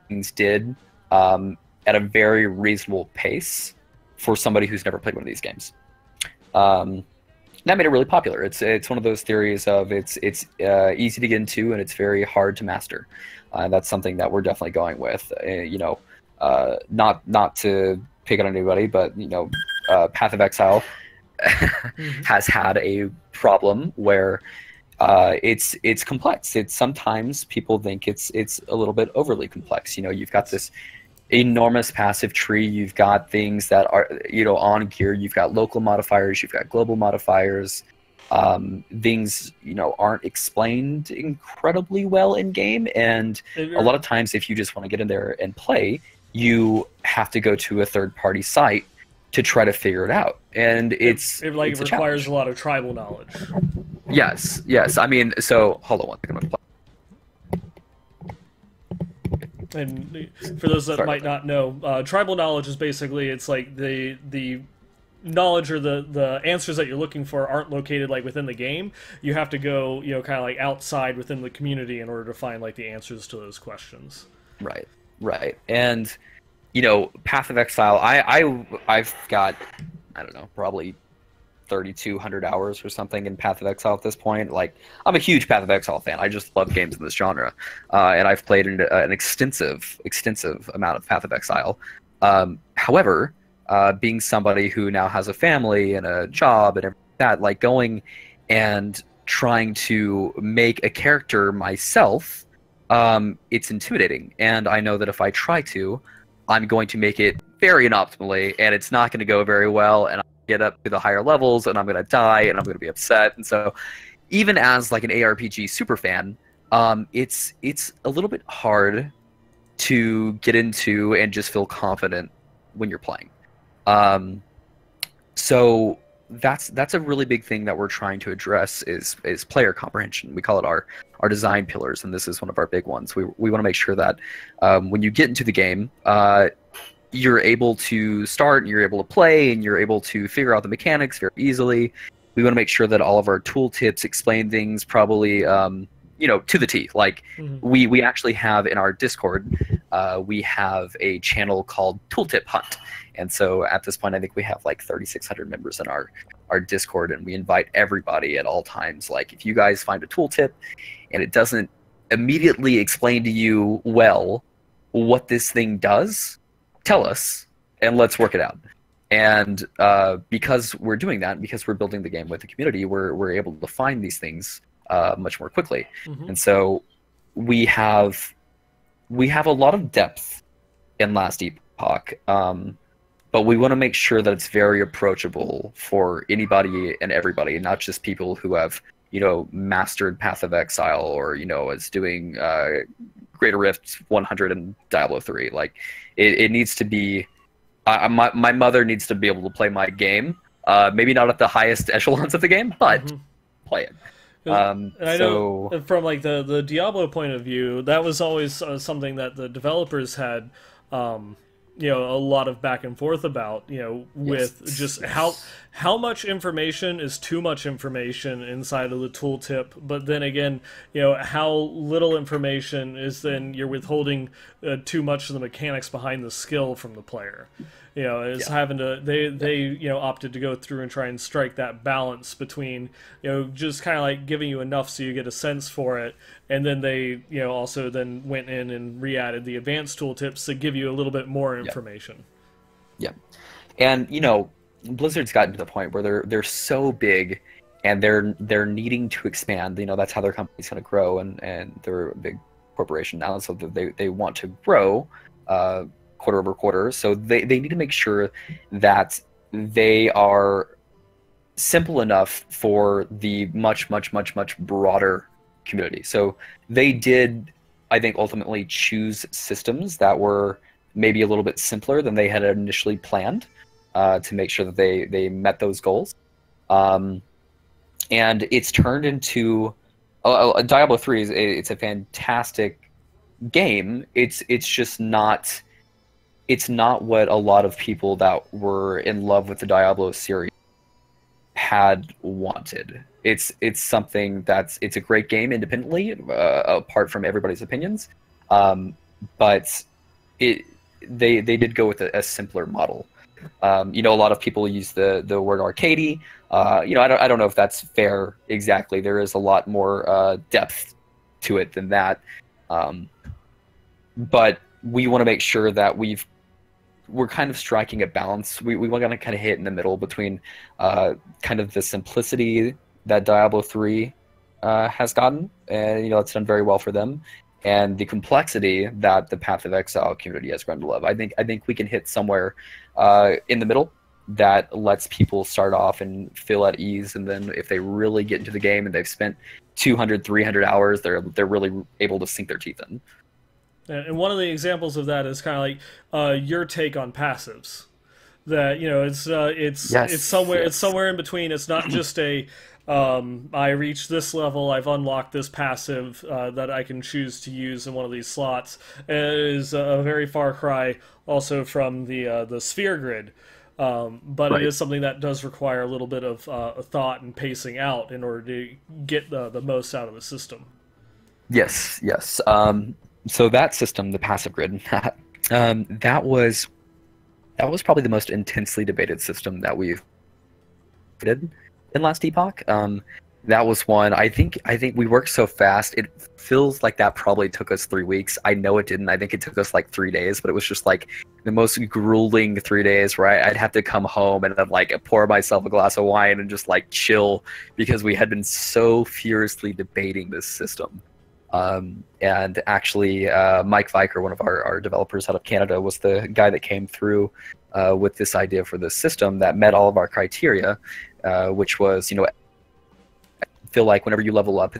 things did at a very reasonable pace for somebody who's never played one of these games. That made it really popular. It's one of those theories of it's easy to get into and it's very hard to master. That's something that we're definitely going with. Not to pick on anybody, but Path of Exile has had a problem where it's complex. It's sometimes people think it's a little bit overly complex. You've got this enormous passive tree. You've got things that are on gear. You've got local modifiers. You've got global modifiers. Things aren't explained incredibly well in game, and a lot of times if you just want to get in there and play, you have to go to a third-party site to try to figure it out, and it requires a lot of tribal knowledge. Yes. I mean, so hold on one second. I'm gonna play. And for those that might not know, tribal knowledge is basically, it's like the knowledge or the answers that you're looking for aren't located like within the game. You have to go, kind of like outside within the community in order to find like the answers to those questions. Right. And Path of Exile, I've got, I don't know, probably 3,200 hours or something in Path of Exile at this point. Like, I'm a huge Path of Exile fan. I just love games in this genre, and I've played an extensive amount of Path of Exile. However, being somebody who now has a family and a job and everything like that, like going and trying to make a character myself, it's intimidating. And I know that if I try to, I'm going to make it very inoptimally, and it's not going to go very well, and I'll get up to the higher levels, and I'm going to die, and I'm going to be upset. And so, even as like an ARPG super fan, it's a little bit hard to get into and just feel confident when you're playing. So that's a really big thing that we're trying to address is player comprehension. We call it our design pillars, and this is one of our big ones. We want to make sure that when you get into the game, you're able to start, and you're able to play, and you're able to figure out the mechanics very easily. We want to make sure that all of our tooltips explain things probably to the T. Like, we actually have in our Discord, we have a channel called Tooltip Hunt. And so at this point, I think we have like 3,600 members in our Discord, and we invite everybody at all times. Like, if you guys find a tooltip and it doesn't immediately explain to you well what this thing does, tell us, and let's work it out. And because we're doing that, because we're building the game with the community, we're able to find these things much more quickly. And so we have a lot of depth in Last Epoch, but we want to make sure that it's very approachable for anybody and everybody, not just people who have mastered Path of Exile or is doing Greater Rift 100 and Diablo 3. Like, it needs to be. My mother needs to be able to play my game. Maybe not at the highest echelons of the game, but play it. And I So know from like the Diablo point of view, that was always something that the developers had, um, a lot of back and forth about, with yes, just yes, how much information is too much information inside of the tooltip, but then again, how little information is then you're withholding too much of the mechanics behind the skill from the player. Is yeah, having to yeah, they opted to go through and try and strike that balance between just kind of like giving you enough so you get a sense for it, and then they also then went in and re-added the advanced tooltips to give you a little bit more yeah, information. yeah. And Blizzard's gotten to the point where they're so big, and they're needing to expand. That's how their company's going to grow, and they're a big corporation now, so they want to grow quarter over quarter. So they need to make sure that they are simple enough for the much, much, much, much broader community. So they did, I think, ultimately choose systems that were maybe a little bit simpler than they had initially planned, to make sure that they met those goals. Um, and it's turned into Diablo 3 it's a fantastic game. It's just not what a lot of people that were in love with the Diablo series had wanted. It's something it's a great game independently, apart from everybody's opinions. But it they did go with a simpler model. A lot of people use the word arcadey. I don't know if that's fair exactly. There is a lot more depth to it than that. But we want to make sure that we're kind of striking a balance. We want to kind of hit in the middle between kind of the simplicity that Diablo 3 has gotten, and it's done very well for them, and the complexity that the Path of Exile community has grown to love. I think we can hit somewhere in the middle that lets people start off and feel at ease, and then if they really get into the game and they've spent 200, 300 hours, they're really able to sink their teeth in. And one of the examples of that is kind of like your take on passives. That it's Yes, somewhere yes. in between. It's not just a I reached this level, I've unlocked this passive that I can choose to use in one of these slots. It is a very far cry also from the sphere grid. But it Right. is something that does require a little bit of thought and pacing out in order to get the most out of the system. Yes, yes. So that system, the passive grid, that was probably the most intensely debated system that we've did in last Epoch. That was one. I think we worked so fast. It feels like that probably took us 3 weeks. I know it didn't. I think it took us like 3 days, but it was just like the most grueling 3 days where I'd have to come home and then like pour myself a glass of wine and just like chill because we had been so furiously debating this system. And actually, Mike Viker, one of our developers out of Canada, was the guy that came through with this idea for this system that met all of our criteria, which was, feel like whenever you level up,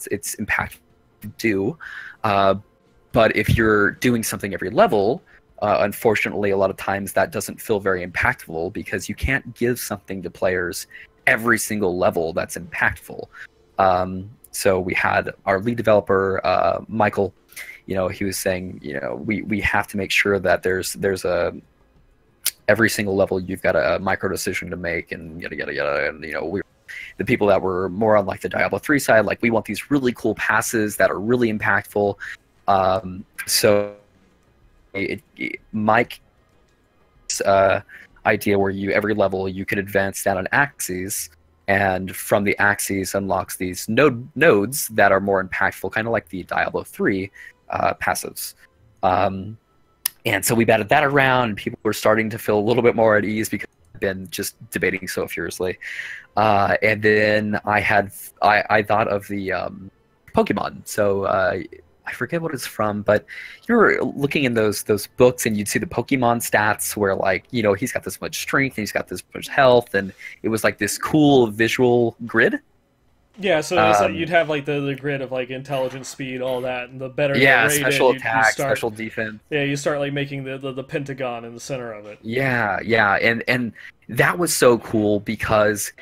it's impactful to do. But if you're doing something every level, unfortunately, a lot of times that doesn't feel very impactful because you can't give something to players every single level that's impactful. So we had our lead developer, Michael. He was saying, we have to make sure that there's every single level you've got a micro decision to make, and yada yada yada. And the people that were more on like the Diablo 3 side, like we want these really cool passes that are really impactful. So Mike's idea where every level you could advance down an axis, and from the axes unlocks these nodes that are more impactful, kind of like the Diablo 3 passives. And so we batted that around, and people were starting to feel a little bit more at ease because I've been just debating so furiously. And then I thought of the Pokemon. So I forget what it's from, but you were looking in those books and you'd see the Pokemon stats where like, he's got this much strength and he's got this much health, and it was like this cool visual grid. Yeah, so it's like you'd have like the grid of like intelligence, speed, all that, and the better they're Yeah, rated, special you attack, start. special defense. Yeah, you start like making the pentagon in the center of it. Yeah, yeah, and that was so cool because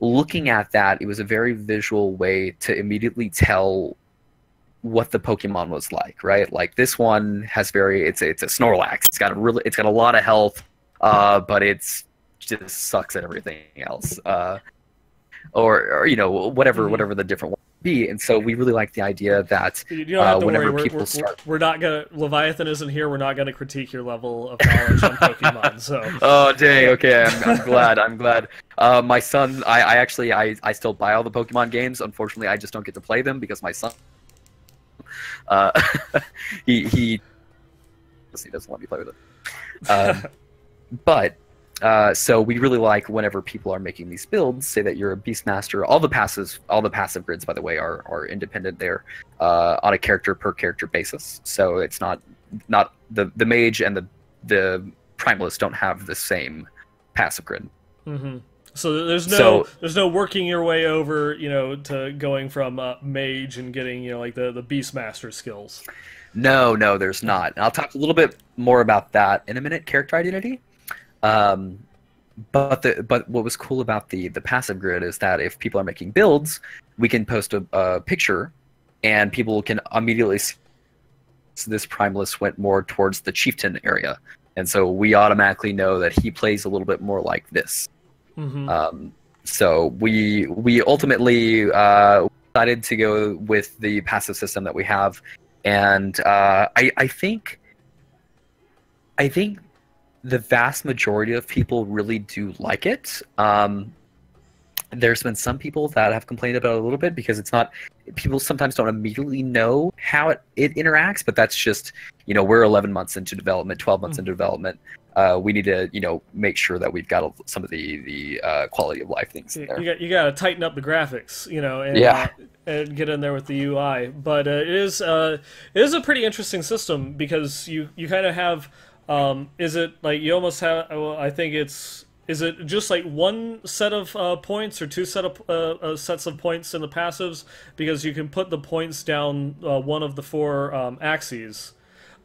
looking at that, it was a very visual way to immediately tell what the Pokemon was like, right? Like this one has it's a Snorlax. It's got a lot of health, but it's just sucks at everything else. Or whatever the different one would be. And so we really like the idea that you don't have to whenever worry. people start, We're not gonna. Leviathan isn't here. We're not gonna critique your level of knowledge on Pokemon. So. Oh dang! Okay, I'm glad. I'm glad. My son, I still buy all the Pokemon games. Unfortunately, I just don't get to play them because my son, he doesn't let me play with it. But so we really like whenever people are making these builds, say that you're a Beastmaster. All the passive grids, by the way, are independent. They're on a character per character basis. So it's not the mage and the primalist don't have the same passive grid. Mm-hmm. So there's no working your way over, to going from mage and getting, like the Beastmaster skills. No, there's not. And I'll talk a little bit more about that in a minute. Character identity. But what was cool about the passive grid is that if people are making builds, we can post a picture, and people can immediately see this primalist went more towards the chieftain area, and so we automatically know that he plays a little bit more like this. Mm-hmm. So we ultimately decided to go with the passive system that we have, and I think the vast majority of people really do like it. There's been some people that have complained about it a little bit because people sometimes don't immediately know how it interacts, but that's just, we're 11 months into development, 12 months into development. We need to, make sure that we've got some of the quality of life things in there. You got to tighten up the graphics, and get in there with the UI. But it is a pretty interesting system because you kind of have. Is it like you almost have? Well, I think is it just like one set of points or two sets of points in the passives, because you can put the points down one of the four axes,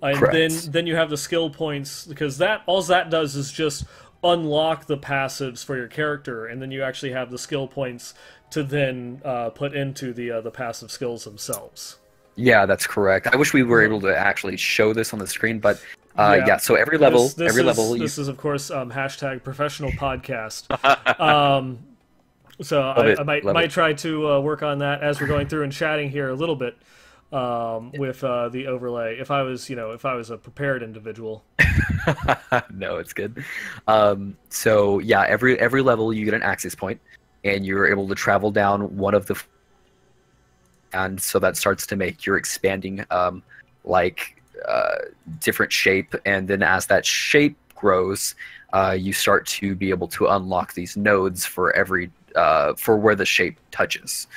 and then you have the skill points, because all that does is just unlock the passives for your character, and then you actually have the skill points to then put into the passive skills themselves. Yeah, that's correct. I wish we were able to actually show this on the screen, but so every level, this is of course hashtag professional podcast. So I might try to work on that as we're going through and chatting here a little bit with the overlay. If I was a prepared individual. No, it's good. So yeah, every level you get an access point, and you're able to travel down one of the. And so that starts to make your expanding different shape, and then as that shape grows, you start to be able to unlock these nodes for for where the shape touches.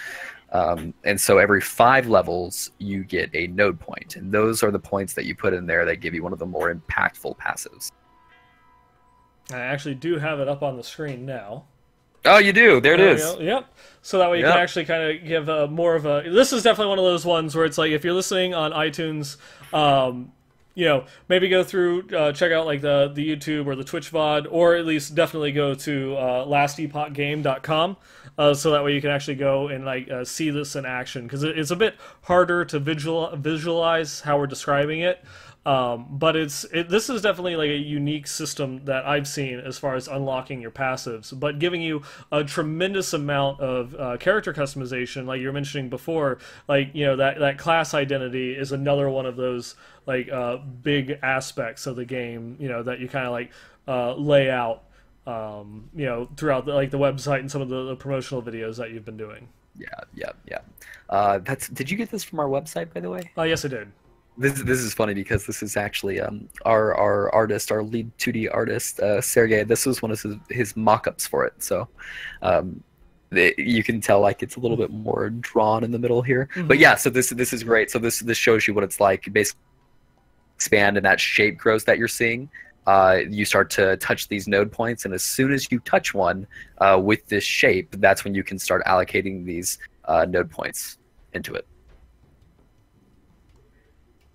And so every 5 levels you get a node point, and those are the points that you put in there that give you one of the more impactful passives. I actually do have it up on the screen now. Oh, you do? There it is. Yep. So that way you can actually kind of give more of a... This is definitely one of those ones where it's like, if you're listening on iTunes, maybe go through, check out like the YouTube or the Twitch VOD, or at least definitely go to lastepochgame.com, so that way you can actually go and see this in action, because it's a bit harder to visualize how we're describing it. But this is definitely like a unique system that I've seen as far as unlocking your passives, but giving you a tremendous amount of character customization, like you were mentioning before. That class identity is another one of those big aspects of the game, that you kind of lay out, throughout the website and some of the promotional videos that you've been doing. Yeah. Did you get this from our website, by the way? Yes, I did. This is funny because this is actually our artist, our lead 2D artist, Sergey. This was one of his mock-ups for it. So you can tell it's a little bit more drawn in the middle here. Mm-hmm. But yeah, so this is great. So this shows you what it's like. You basically expand, and that shape grows that you're seeing. You start to touch these node points, and as soon as you touch one with this shape, that's when you can start allocating these node points into it.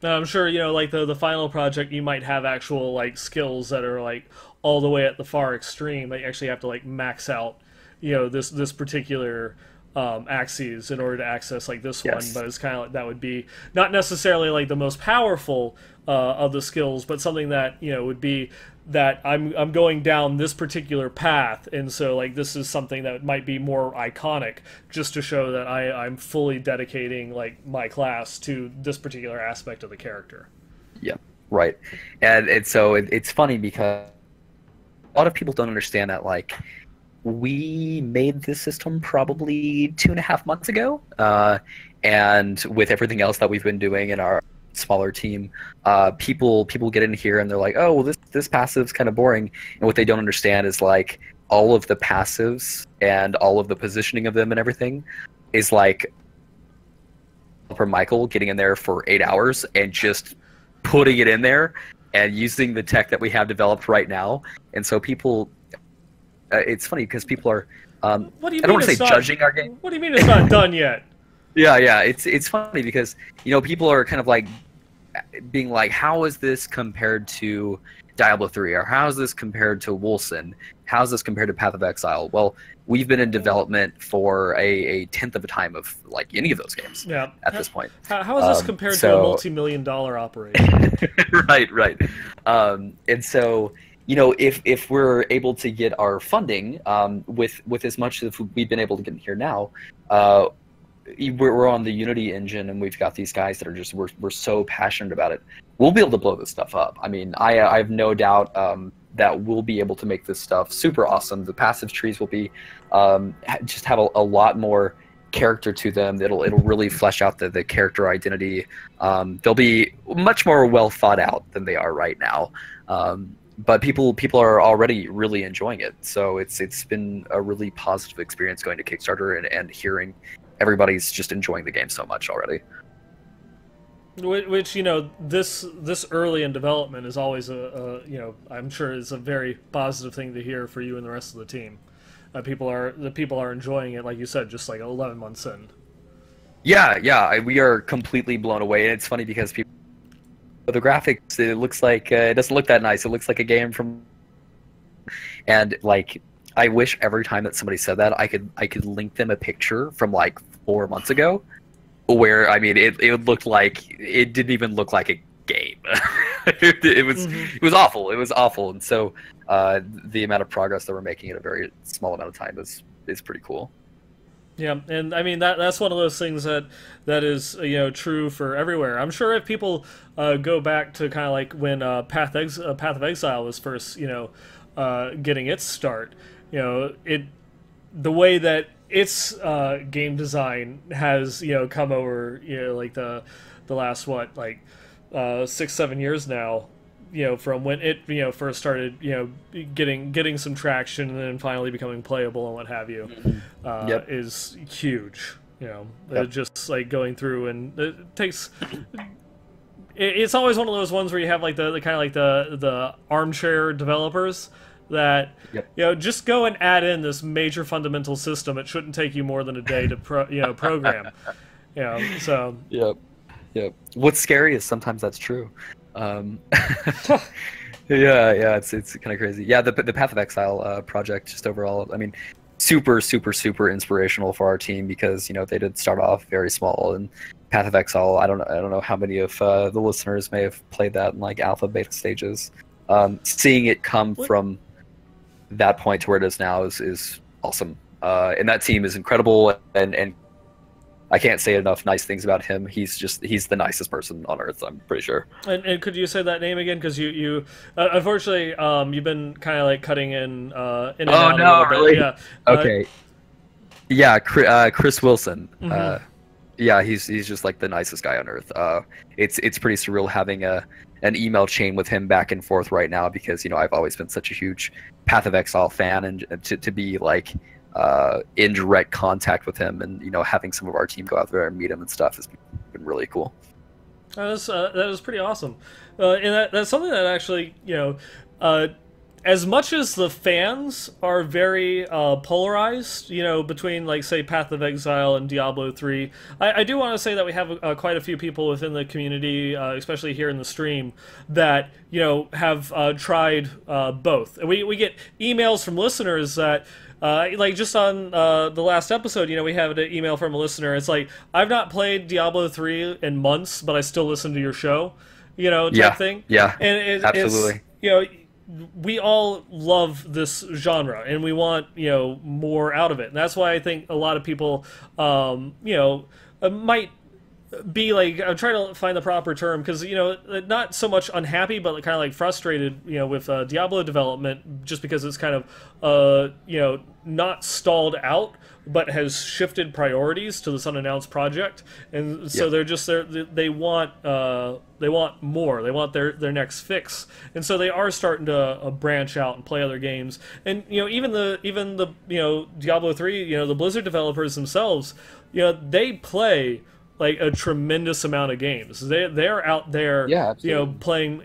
I'm sure, the final project, you might have actual, skills that are, all the way at the far extreme that you actually have to, max out this particular axes in order to access like this one, Yes. but it's kind of like that would be not necessarily like the most powerful of the skills, but something that would be that I'm going down this particular path, and so like this is something that might be more iconic, just to show that I'm fully dedicating like my class to this particular aspect of the character. Yeah, right. And it's funny because a lot of people don't understand that, like, we made this system probably 2.5 months ago, and with everything else that we've been doing in our smaller team, people get in here and they're like, oh, well, this passive's kind of boring. And what they don't understand is, like, all of the passives and all of the positioning of them and everything is like for Michael getting in there for 8 hours and just putting it in there and using the tech that we have developed right now. And so people, it's funny because people are, What do you I don't want to say judging our game. What do you mean it's not done yet? Yeah, it's funny because people are kind of like being like, how is this compared to Diablo 3, or how is this compared to Wolcen? How is this compared to Path of Exile? Well, we've been in development for a tenth of a time of like any of those games. Yeah. At this point. How is this compared to a multi-million-dollar operation? Right. And so, if we're able to get our funding with as much as we've been able to get in here now, we're on the Unity engine, and we've got these guys that are just we're so passionate about it. We'll be able to blow this stuff up. I mean, I have no doubt that we'll be able to make this stuff super awesome. The passive trees will be just have a lot more character to them. It'll really flesh out the character identity. They'll be much more well thought out than they are right now. But people are already really enjoying it. So it's been a really positive experience going to Kickstarter and hearing everybody's just enjoying the game so much already. Which this early in development is always I'm sure is a very positive thing to hear for you and the rest of the team. People are enjoying it, like you said, just like 11 months in. Yeah, we are completely blown away, and it's funny because the graphics, it looks like it doesn't look that nice. It looks like a game from, and like I wish every time that somebody said that I could link them a picture from like 4 months ago, where I mean it looked like it didn't even look like a game. It was awful. It was awful, and so the amount of progress that we're making in a very small amount of time is pretty cool. Yeah, and I mean that's one of those things that is true for everywhere. I'm sure if people go back to kind of like when Path of Exile was first getting its start, the way that its game design has come over like the last 6-7 years now, from when it first started getting some traction and then finally becoming playable and what have you. Is huge. Just like going through, and it takes it's always one of those ones where you have like the kind of like the armchair developers that just go and add in this major fundamental system. It shouldn't take you more than a day to program. So Yep. What's scary is sometimes that's true. It's kind of crazy. Yeah, the Path of Exile project, just overall, I mean, super inspirational for our team because they did start off very small, and Path of Exile, I don't know how many of the listeners may have played that in like alpha beta stages. Seeing it come from that point to where it is now is awesome. And that team is incredible, and I can't say enough nice things about him. He's the nicest person on earth, I'm pretty sure. And could you say that name again? Because you unfortunately you've been kind of like cutting in and out no, a little really? bit. Yeah. Okay. Chris Wilson. Mm-hmm. He's just like the nicest guy on earth. It's pretty surreal having an email chain with him back and forth right now because I've always been such a huge Path of Exile fan, and to be like in direct contact with him, and having some of our team go out there and meet him and stuff has been really cool. That is pretty awesome, and that's something that actually as much as the fans are very polarized, between, like, say, Path of Exile and Diablo 3, I do want to say that we have quite a few people within the community, especially here in the stream, that, have tried both. And we get emails from listeners that, like, just on the last episode, we have an email from a listener. It's like, I've not played Diablo 3 in months, but I still listen to your show, type thing. Yeah, and absolutely. It's, we all love this genre, and we want more out of it, and that's why I think a lot of people might be like, I'm trying to find the proper term, because not so much unhappy, but kind of like frustrated with Diablo development, just because it's kind of not stalled out, but has shifted priorities to this unannounced project, and so they want more. They want their next fix, and so they are starting to branch out and play other games. And even the Diablo 3, the Blizzard developers themselves, they play like a tremendous amount of games. They're out there, playing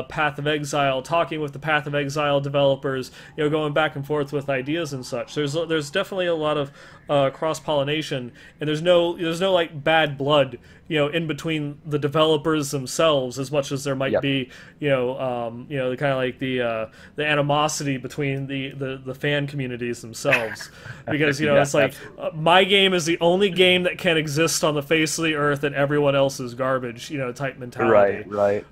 Path of Exile, talking with the Path of Exile developers, going back and forth with ideas and such. There's definitely a lot of cross-pollination, and there's no like bad blood in between the developers themselves, as much as there might be kind of like the animosity between the fan communities themselves, because it's like, my game is the only game that can exist on the face of the earth, and everyone else is garbage, type mentality. Right.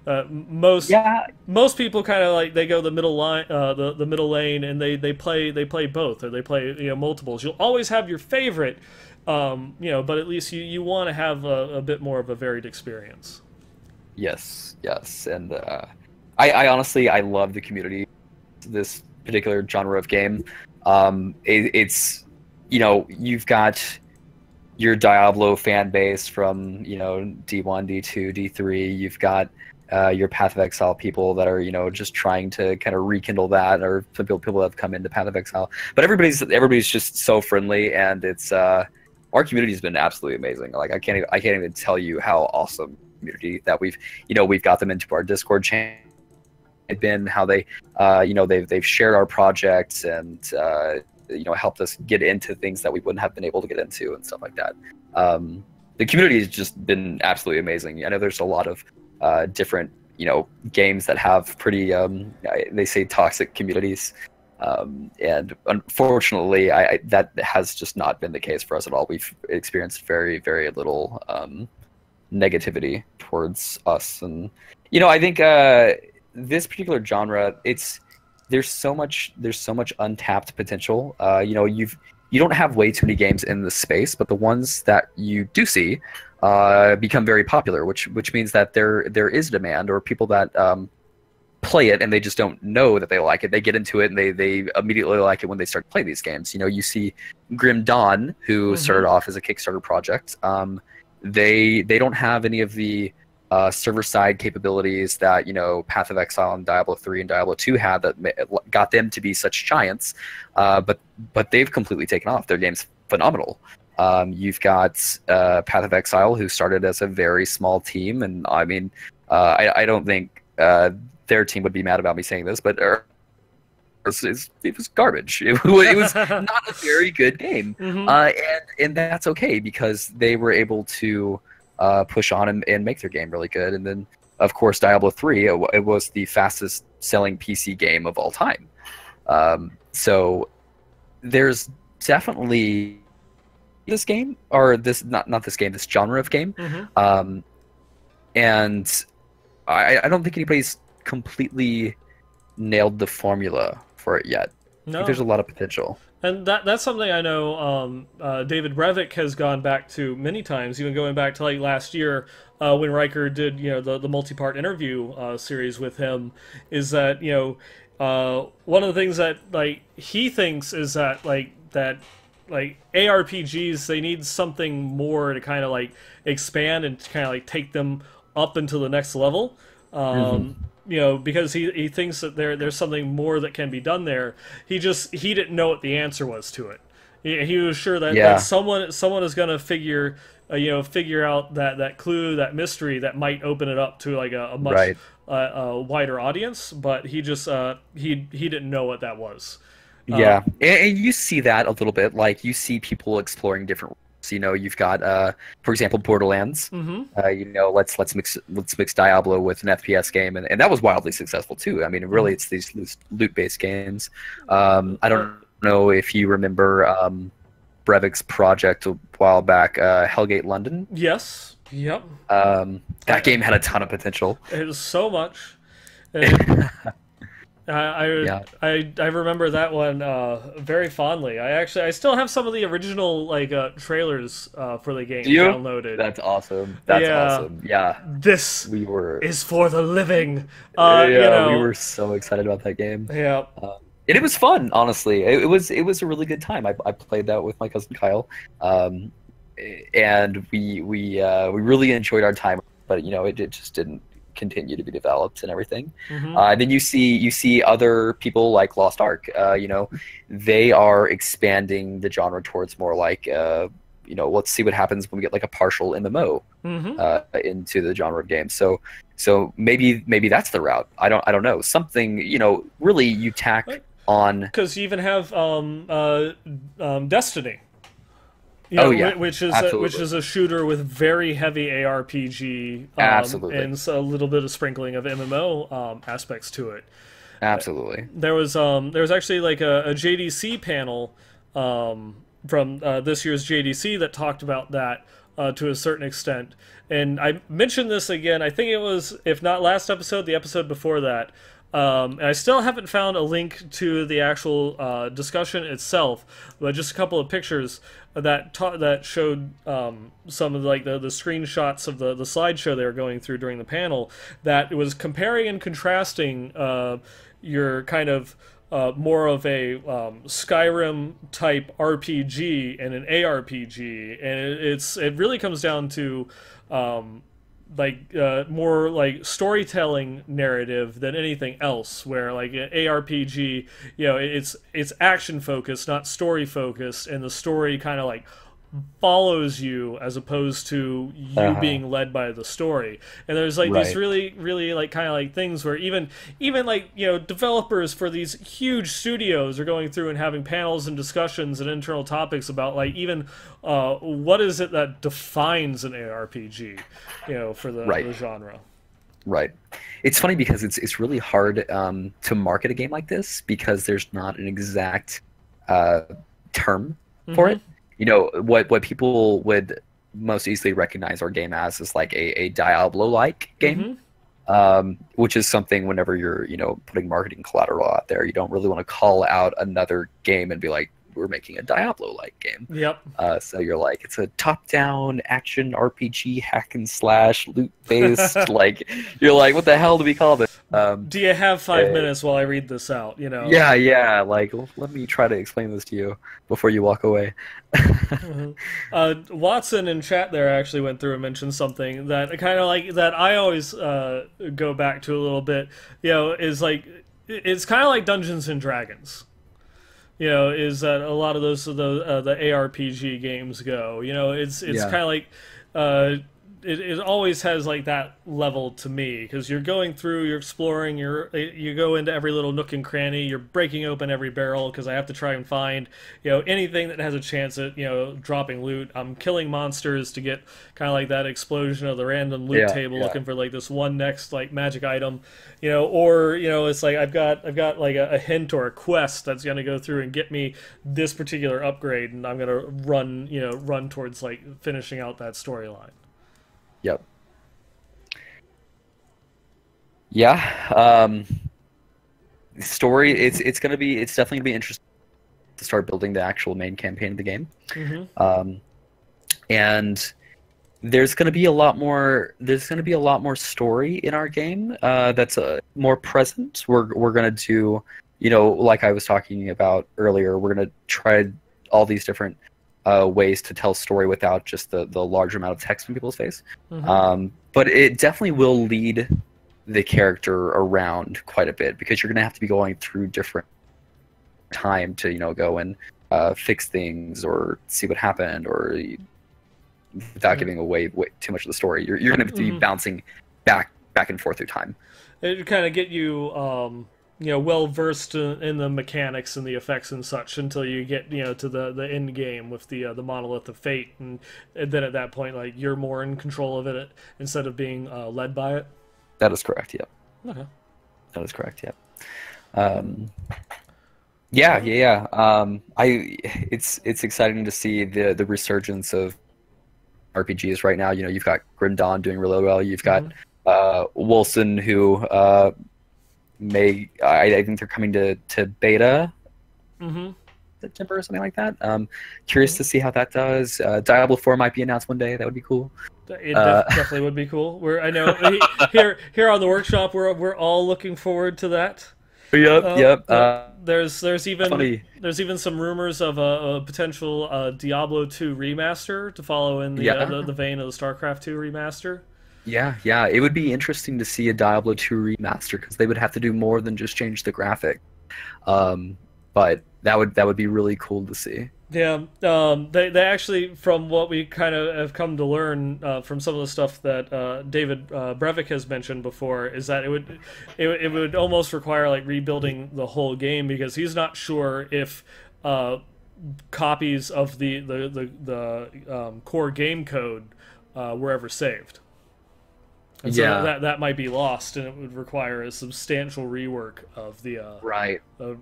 Most people kind of like, they go the middle line, the middle lane, and they play both, or they play multiples. You'll always have your favorite, but at least you want to have a bit more of a varied experience. Yes, and I honestly, I love the community, this particular genre of game. It's you've got your Diablo fan base from D1, D2, D3. You've got your Path of Exile people that are just trying to kind of rekindle that, or people that have come into Path of Exile. But everybody's just so friendly, and it's our community has been absolutely amazing. Like, I can't even tell you how awesome community that we've got them into our Discord channel. It's been how they they've shared our projects, and helped us get into things that we wouldn't have been able to get into and stuff like that. The community has just been absolutely amazing. I know there's a lot of different games that have pretty they say toxic communities, and unfortunately that has just not been the case for us at all. We've experienced very, very little negativity towards us, and I think this particular genre, there's so much untapped potential. You don't have way too many games in the space, but the ones that you do see become very popular, which means that there is demand, or people that play it and they just don't know that they like it. They get into it and they immediately like it when they start to play these games. You see Grim Dawn, who started off as a Kickstarter project. They don't have any of the server-side capabilities that Path of Exile and Diablo 3 and Diablo 2 had, that got them to be such giants. But they've completely taken off. Their game's phenomenal. You've got Path of Exile, who started as a very small team, and I mean, I don't think their team would be mad about me saying this, but it was garbage. It was not a very good game, and that's okay, because they were able to push on and make their game really good. And then, of course, Diablo 3, it was the fastest selling PC game of all time. So there's definitely this game, or this not this game, this genre of game, and I don't think anybody's completely nailed the formula for it yet. No. I think there's a lot of potential. And that's something I know David Brevik has gone back to many times, even going back to like last year when Riker did the multi-part interview series with him, is that one of the things that like he thinks is that ARPGs, they need something more to kind of like expand and kind of like take them up into the next level. Because he thinks that there's something more that can be done there. He didn't know what the answer was to it. He was sure that, that someone is going to figure figure out that clue, that mystery that might open it up to like a much Right. wider audience. But he just he didn't know what that was. Yeah, and you see that a little bit. Like you see people exploring different routes. You've got, for example, Borderlands. Hmm. Let's mix Diablo with an FPS game, and that was wildly successful too. I mean, really, it's these loot-based games. I don't know if you remember Breivik's project a while back, Hellgate London. Yes. Yep. That game had a ton of potential. It was so much. And Yeah. I remember that one very fondly. I still have some of the original like trailers for the game Do you? downloaded. That's awesome. That's Yeah. awesome. Yeah, This we were. is for the living. Yeah, we were so excited about that game. Yeah. And it was fun, honestly. It was a really good time. I played that with my cousin Kyle, and we really enjoyed our time. But it just didn't continue to be developed and everything. Mhm. Then you see other people like Lost Ark. They are expanding the genre towards more like let's see what happens when we get like a partial MMO into the genre of games. So maybe that's the route. I don't know. Something really you tack on. Because you even have Destiny. Oh, yeah. Which Absolutely. is a shooter with very heavy ARPG, Absolutely. and so a little bit of sprinkling of MMO aspects to it. Absolutely. There was actually like a JDC panel from this year's JDC that talked about that to a certain extent, and I mentioned this again. I think it was, if not last episode, the episode before that. And I still haven't found a link to the actual discussion itself, but just a couple of pictures that showed some of like the screenshots of the slideshow they were going through during the panel, that it was comparing and contrasting your kind of more of a Skyrim type RPG and an ARPG, and it really comes down to more like storytelling narrative than anything else, where like an ARPG, it's action focused, not story focused, and the story kind of like follows you as opposed to you being led by the story. And there's like these really really like kind of like things where even like developers for these huge studios are going through and having panels and discussions and internal topics about like even what is it that defines an ARPG for the genre. Right. It's funny because it's really hard to market a game like this because there's not an exact term for it. What people would most easily recognize our game as is like a Diablo-like game, which is something whenever you're putting marketing collateral out there, you don't really want to call out another game and be like, we're making a Diablo-like game. Yep. So you're like, it's a top-down action RPG hack and slash loot-based. Like, you're like, what the hell do we call this? Do you have 5 minutes while I read this out? Yeah. Like, let me try to explain this to you before you walk away. Watson in chat there actually went through and mentioned something that kind of like that I always go back to a little bit. Is like it's kind of like Dungeons and Dragons. Is that a lot of those the ARPG games go? It's kind of like it always has like that level to me, because you're going through, you're exploring, you go into every little nook and cranny, you're breaking open every barrel because I have to try and find anything that has a chance at dropping loot. I'm killing monsters to get kind of like that explosion of the random loot table, looking for like this one next like magic item, or it's like I've got like a hint or a quest that's going to go through and get me this particular upgrade, and I'm going to run towards like finishing out that storyline. Yep. Yeah. Story. It's definitely gonna be interesting to start building the actual main campaign of the game. And there's gonna be a lot more. There's gonna be a lot more story in our game. That's more present. We're gonna do, like I was talking about earlier. We're gonna try all these different ways to tell story without just the large amount of text in people's face. But it definitely will lead the character around quite a bit, because you're going to have to be going through different time to go and fix things or see what happened, or without giving away too much of the story. You're going to be bouncing back and forth through time. It kind of get you, well versed in the mechanics and the effects and such until you get, to the end game with the monolith of fate, and then at that point, like, you're more in control of it instead of being led by it. That is correct. Yep. Okay. That is correct. Yep. Yeah. It's exciting to see the resurgence of RPGs right now. You've got Grim Dawn doing really well. You've got Wilson, who I think they're coming to beta September or something like that. Curious to see how that does. Diablo 4 might be announced one day. That would be cool. It definitely would be cool. I know here on the workshop we're all looking forward to that. Yep. There's even some rumors of a potential Diablo 2 remaster to follow in the vein of the StarCraft 2 remaster. Yeah. It would be interesting to see a Diablo 2 remaster because they would have to do more than just change the graphic. But that would be really cool to see. Yeah, they actually, from what we kind of have come to learn from some of the stuff that David Brevik has mentioned before, is that it would almost require like rebuilding the whole game, because he's not sure if copies of the core game code were ever saved. And so that might be lost, and it would require a substantial rework of the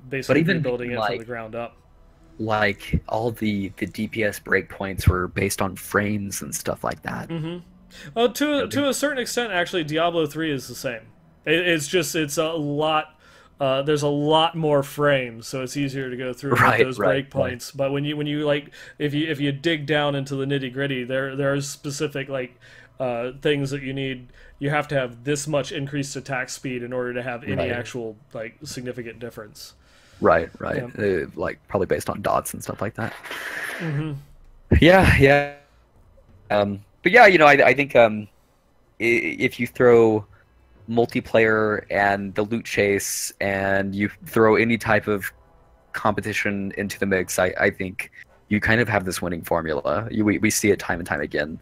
basically rebuilding it from the ground up. Like all the DPS breakpoints were based on frames and stuff like that. Well, to a certain extent, actually, Diablo 3 is the same. It's a lot. There's a lot more frames, so it's easier to go through those breakpoints. But when you like, if you dig down into the nitty gritty, there are specific like things that you need. You have to have this much increased attack speed in order to have any actual like significant difference. Right. Yeah. Like probably based on dots and stuff like that. Yeah. But yeah, I think if you throw multiplayer and the loot chase and you throw any type of competition into the mix, I think you kind of have this winning formula. We see it time and time again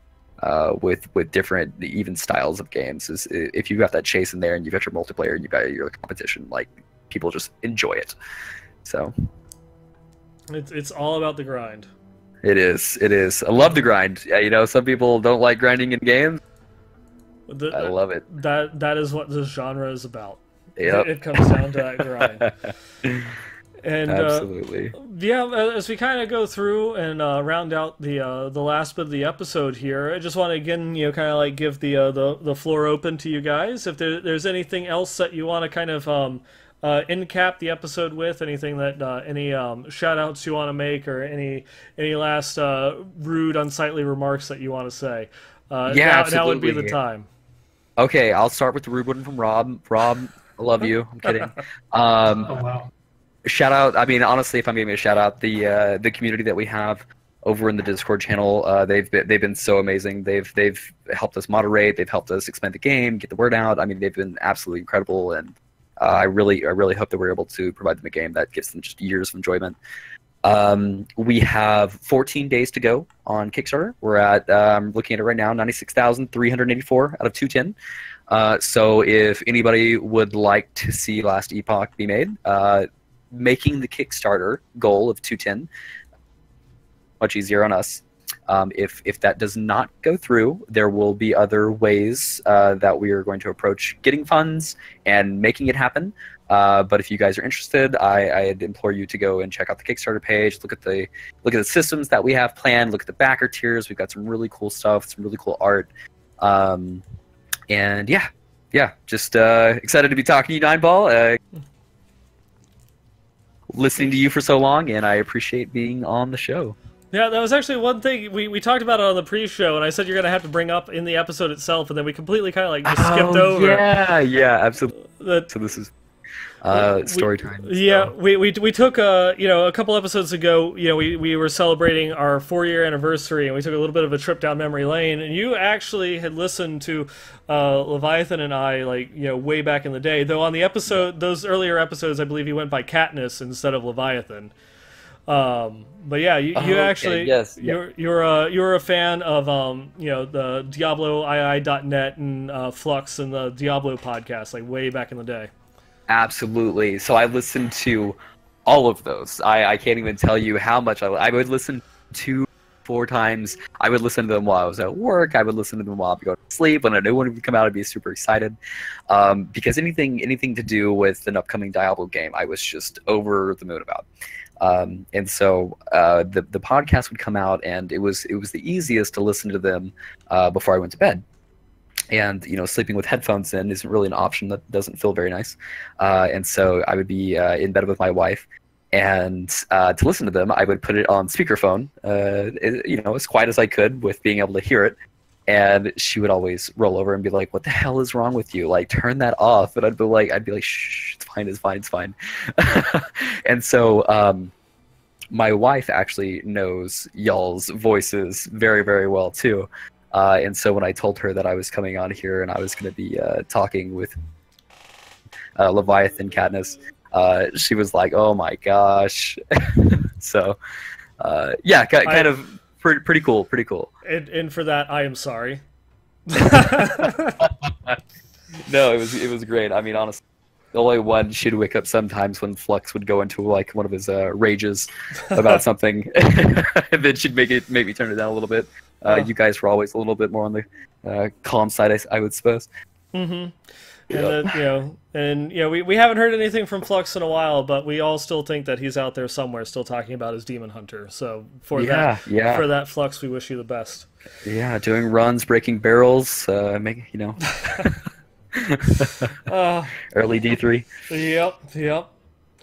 with different even styles of games. Is if you've got that chase in there and you've got your multiplayer and you've got your competition, like, people just enjoy it. So it's all about the grind. It is. I love the grind. Yeah, some people don't like grinding in games. I love it. That is what this genre is about. Yep. It comes down to that grind. And absolutely. As we kind of go through and round out the last bit of the episode here, I just want to again, kind of like give the floor open to you guys. If there's anything else that you want to kind of end cap the episode with, anything that any shout outs you want to make, or any last rude, unsightly remarks that you want to say, now would be the time. Okay, I'll start with the rude one from Rob. Rob, I love you. I'm kidding. Oh wow. Shout out. I mean, honestly, if I'm giving a shout out, the community that we have over in the Discord channel, they've been so amazing. They've helped us moderate. They've helped us expand the game, get the word out. I mean, they've been absolutely incredible, and I really hope that we're able to provide them a game that gives them just years of enjoyment. We have 14 days to go on Kickstarter. We're at looking at it right now, 96,384 out of 210. So if anybody would like to see Last Epoch be made, making the Kickstarter goal of 210 much easier on us. If that does not go through, there will be other ways that we are going to approach getting funds and making it happen. But if you guys are interested, I'd implore you to go and check out the Kickstarter page, look at the systems that we have planned, look at the backer tiers. We've got some really cool stuff, some really cool art. And just excited to be talking to you, Nineball. Listening to you for so long, and I appreciate being on the show. Yeah, that was actually one thing we talked about it on the pre-show, and I said you're going to have to bring up in the episode itself, and then we completely kind of like just skipped over. Yeah, absolutely. So this is story time. Yeah, so. we took a couple episodes ago, we were celebrating our 4-year anniversary, and we took a little bit of a trip down memory lane, and you actually had listened to Leviathan and I way back in the day, though on the episode, those earlier episodes, I believe he went by Katniss instead of Leviathan. But yeah, you Okay, actually yes, yeah. you're a fan of the Diablo II.net and Flux and the Diablo podcast like way back in the day. Absolutely. So I listened to all of those. I can't even tell you how much I would listen to 4 times. I would listen to them while I was at work. I would listen to them while I'd be going to sleep. When a new one would come out, I'd be super excited. Because anything to do with an upcoming Diablo game, I was just over the moon about. And so the podcast would come out, and it was the easiest to listen to them before I went to bed. And sleeping with headphones in isn't really an option. That doesn't feel very nice. And so I would be in bed with my wife, and to listen to them, I would put it on speakerphone, as quiet as I could, with being able to hear it. And she would always roll over and be like, "What the hell is wrong with you? Like, turn that off." And I'd be like, "Shh, it's fine, it's fine, it's fine." And so my wife actually knows y'all's voices very, very well too. And so when I told her that I was coming on here and I was going to be talking with Leviathan Katniss, she was like, "Oh my gosh!" So, yeah, kind of pretty cool, pretty cool. And for that, I am sorry. No, it was great. I mean, honestly, the only one she'd wake up sometimes when Flux would go into like one of his rages about something, and then she'd make me turn it down a little bit. You guys were always a little bit more on the calm side, I would suppose. Mm-hmm. Yeah. And we haven't heard anything from Flux in a while, but we all still think that he's out there somewhere, still talking about his Demon Hunter. So for that Flux, we wish you the best. Yeah, doing runs, breaking barrels, early D3. Yep.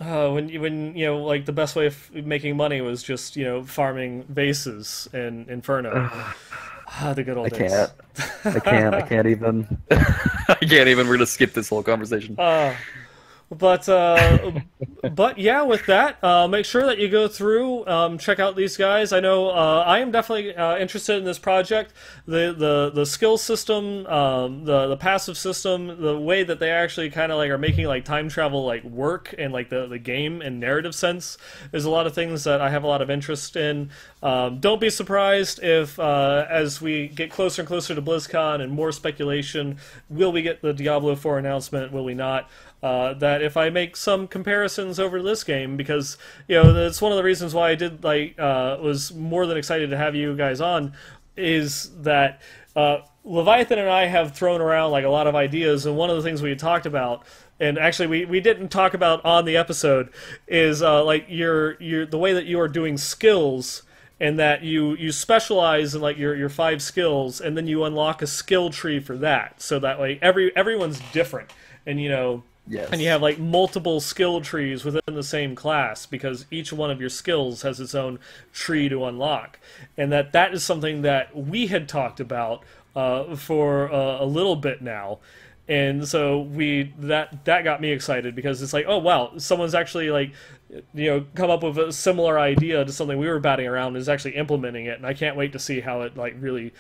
When like the best way of making money was just farming vases in Inferno. The good old days. I can't even. I can't even. We're gonna skip this whole conversation. But yeah, with that, make sure that you go through, check out these guys. I know I am definitely interested in this project. The skill system, the passive system, the way that they actually kind of like are making like time travel like work and like the game and narrative sense is a lot of things that I have a lot of interest in. Don't be surprised if as we get closer and closer to BlizzCon and more speculation, will we get the Diablo 4 announcement? Will we not? That if I make some comparisons over this game, because that's one of the reasons why I did was more than excited to have you guys on, is that Leviathan and I have thrown around like a lot of ideas, and one of the things we had talked about, and actually we didn't talk about on the episode, is like your the way that you are doing skills. And that you specialize in like your 5 skills, and then you unlock a skill tree for that. So that way everyone's different, and Yes. And you have like multiple skill trees within the same class because each one of your skills has its own tree to unlock. And that is something that we had talked about for a little bit now. And so that got me excited because it's like, oh wow, someone's actually like come up with a similar idea to something we were batting around and is actually implementing it, and I can't wait to see how it like really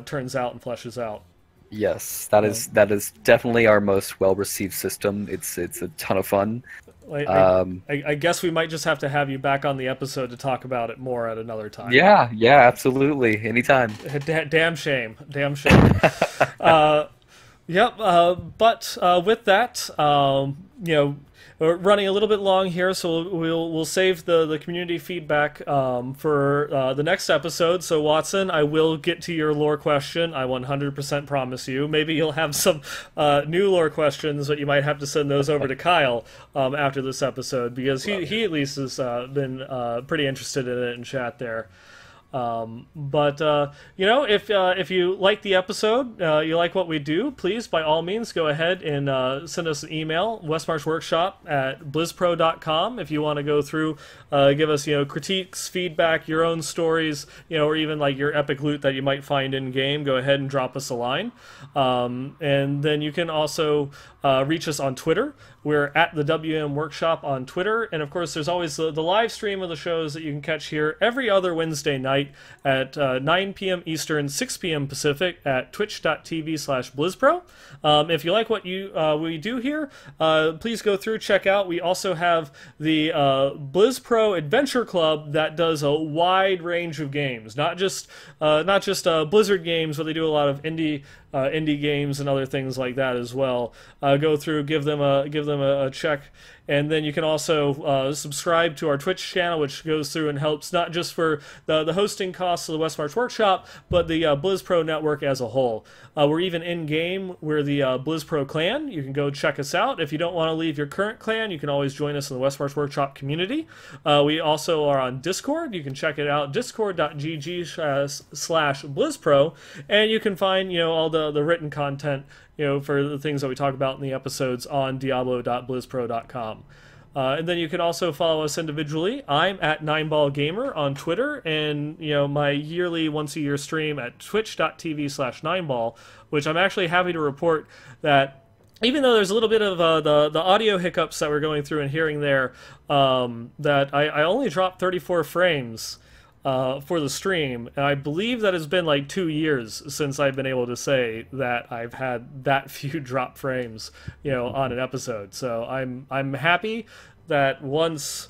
turns out and fleshes out. Yes, that is definitely our most well-received system. It's a ton of fun. I guess we might just have to have you back on the episode to talk about it more at another time. Yeah, absolutely, anytime. Damn shame. Yep. But with that, we're running a little bit long here, so we'll save the community feedback for the next episode. So Watson, I will get to your lore question. I 100% promise you. Maybe you'll have some new lore questions, but you might have to send those over to Kyle after this episode because he at least has been pretty interested in it in chat there. If you like the episode, you like what we do, please, by all means, go ahead and send us an email, westmarchworkshop@blizzpro.com, if you want to go through, give us, critiques, feedback, your own stories, or even like your epic loot that you might find in game. Go ahead and drop us a line. And then you can also reach us on Twitter. We're at the WM Workshop on Twitter. And of course, there's always the live stream of the shows that you can catch here every other Wednesday night. night at 9 p.m. Eastern, 6 p.m. Pacific at twitch.tv/BlizzPro. If you like what we do here, please go through, check out. We also have the BlizzPro Adventure Club that does a wide range of games, not just Blizzard games, but they do a lot of indie games and other things like that as well. Go through, give them a check, and then you can also subscribe to our Twitch channel, which goes through and helps not just for the hosting costs of the Westmarch Workshop, but the BlizzPro network as a whole. We're even in game. We're the BlizzPro clan. You can go check us out. If you don't want to leave your current clan, you can always join us in the Westmarch Workshop community. We also are on Discord. You can check it out, discord.gg/BlizzPro, and you can find all the written content for the things that we talk about in the episodes on diablo.blizzpro.com. And then you can also follow us individually. I'm at 9ballgamer on Twitter, and my yearly once-a-year stream at twitch.tv/9ball, which I'm actually happy to report that even though there's a little bit of the audio hiccups that we're going through and hearing there, that I only dropped 34 frames for the stream, and I believe that it's been like 2 years since I've been able to say that I've had that few drop frames, on an episode. So I'm happy that once,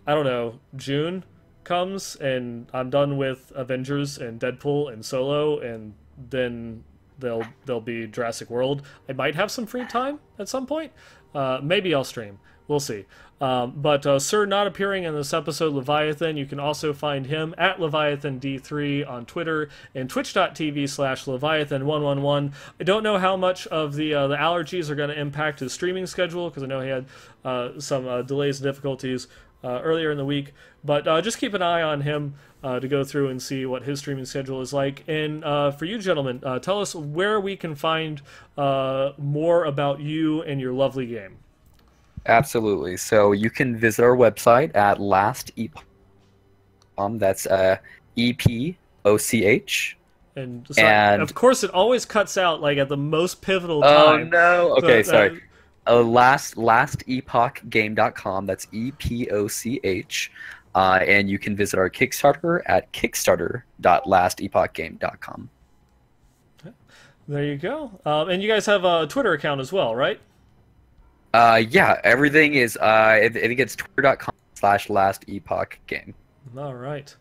I don't know, June comes and I'm done with Avengers and Deadpool and Solo, and then there'll be Jurassic World. I might have some free time at some point. Maybe I'll stream. We'll see. But Sir not appearing in this episode, Leviathan, you can also find him at LeviathanD3 on Twitter and twitch.tv/Leviathan111. I don't know how much of the allergies are going to impact his streaming schedule, because I know he had some delays and difficulties earlier in the week. But just keep an eye on him to go through and see what his streaming schedule is like. And for you gentlemen, tell us where we can find more about you and your lovely game. Absolutely. So you can visit our website at lastepoch. That's EPOCH. And of course, it always cuts out like at the most pivotal time. Oh no! Okay, sorry. Lastepochgame.com. That's EPOCH. And you can visit our Kickstarter at kickstarter.lastepochgame.com. There you go. And you guys have a Twitter account as well, right? Yeah, everything is, I think it's twitter.com/lastepochgame. All right.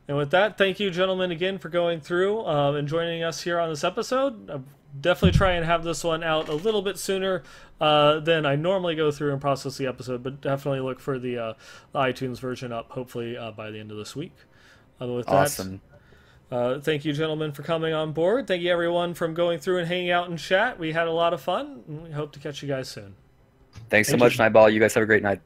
And with that, thank you, gentlemen, again for going through and joining us here on this episode. I'll definitely try and have this one out a little bit sooner than I normally go through and process the episode, but definitely look for the iTunes version up, hopefully by the end of this week. With awesome. That, thank you, gentlemen, for coming on board. Thank you, everyone, from going through and hanging out in chat. We had a lot of fun, and we hope to catch you guys soon. Thanks so much, Nightball. You guys have a great night.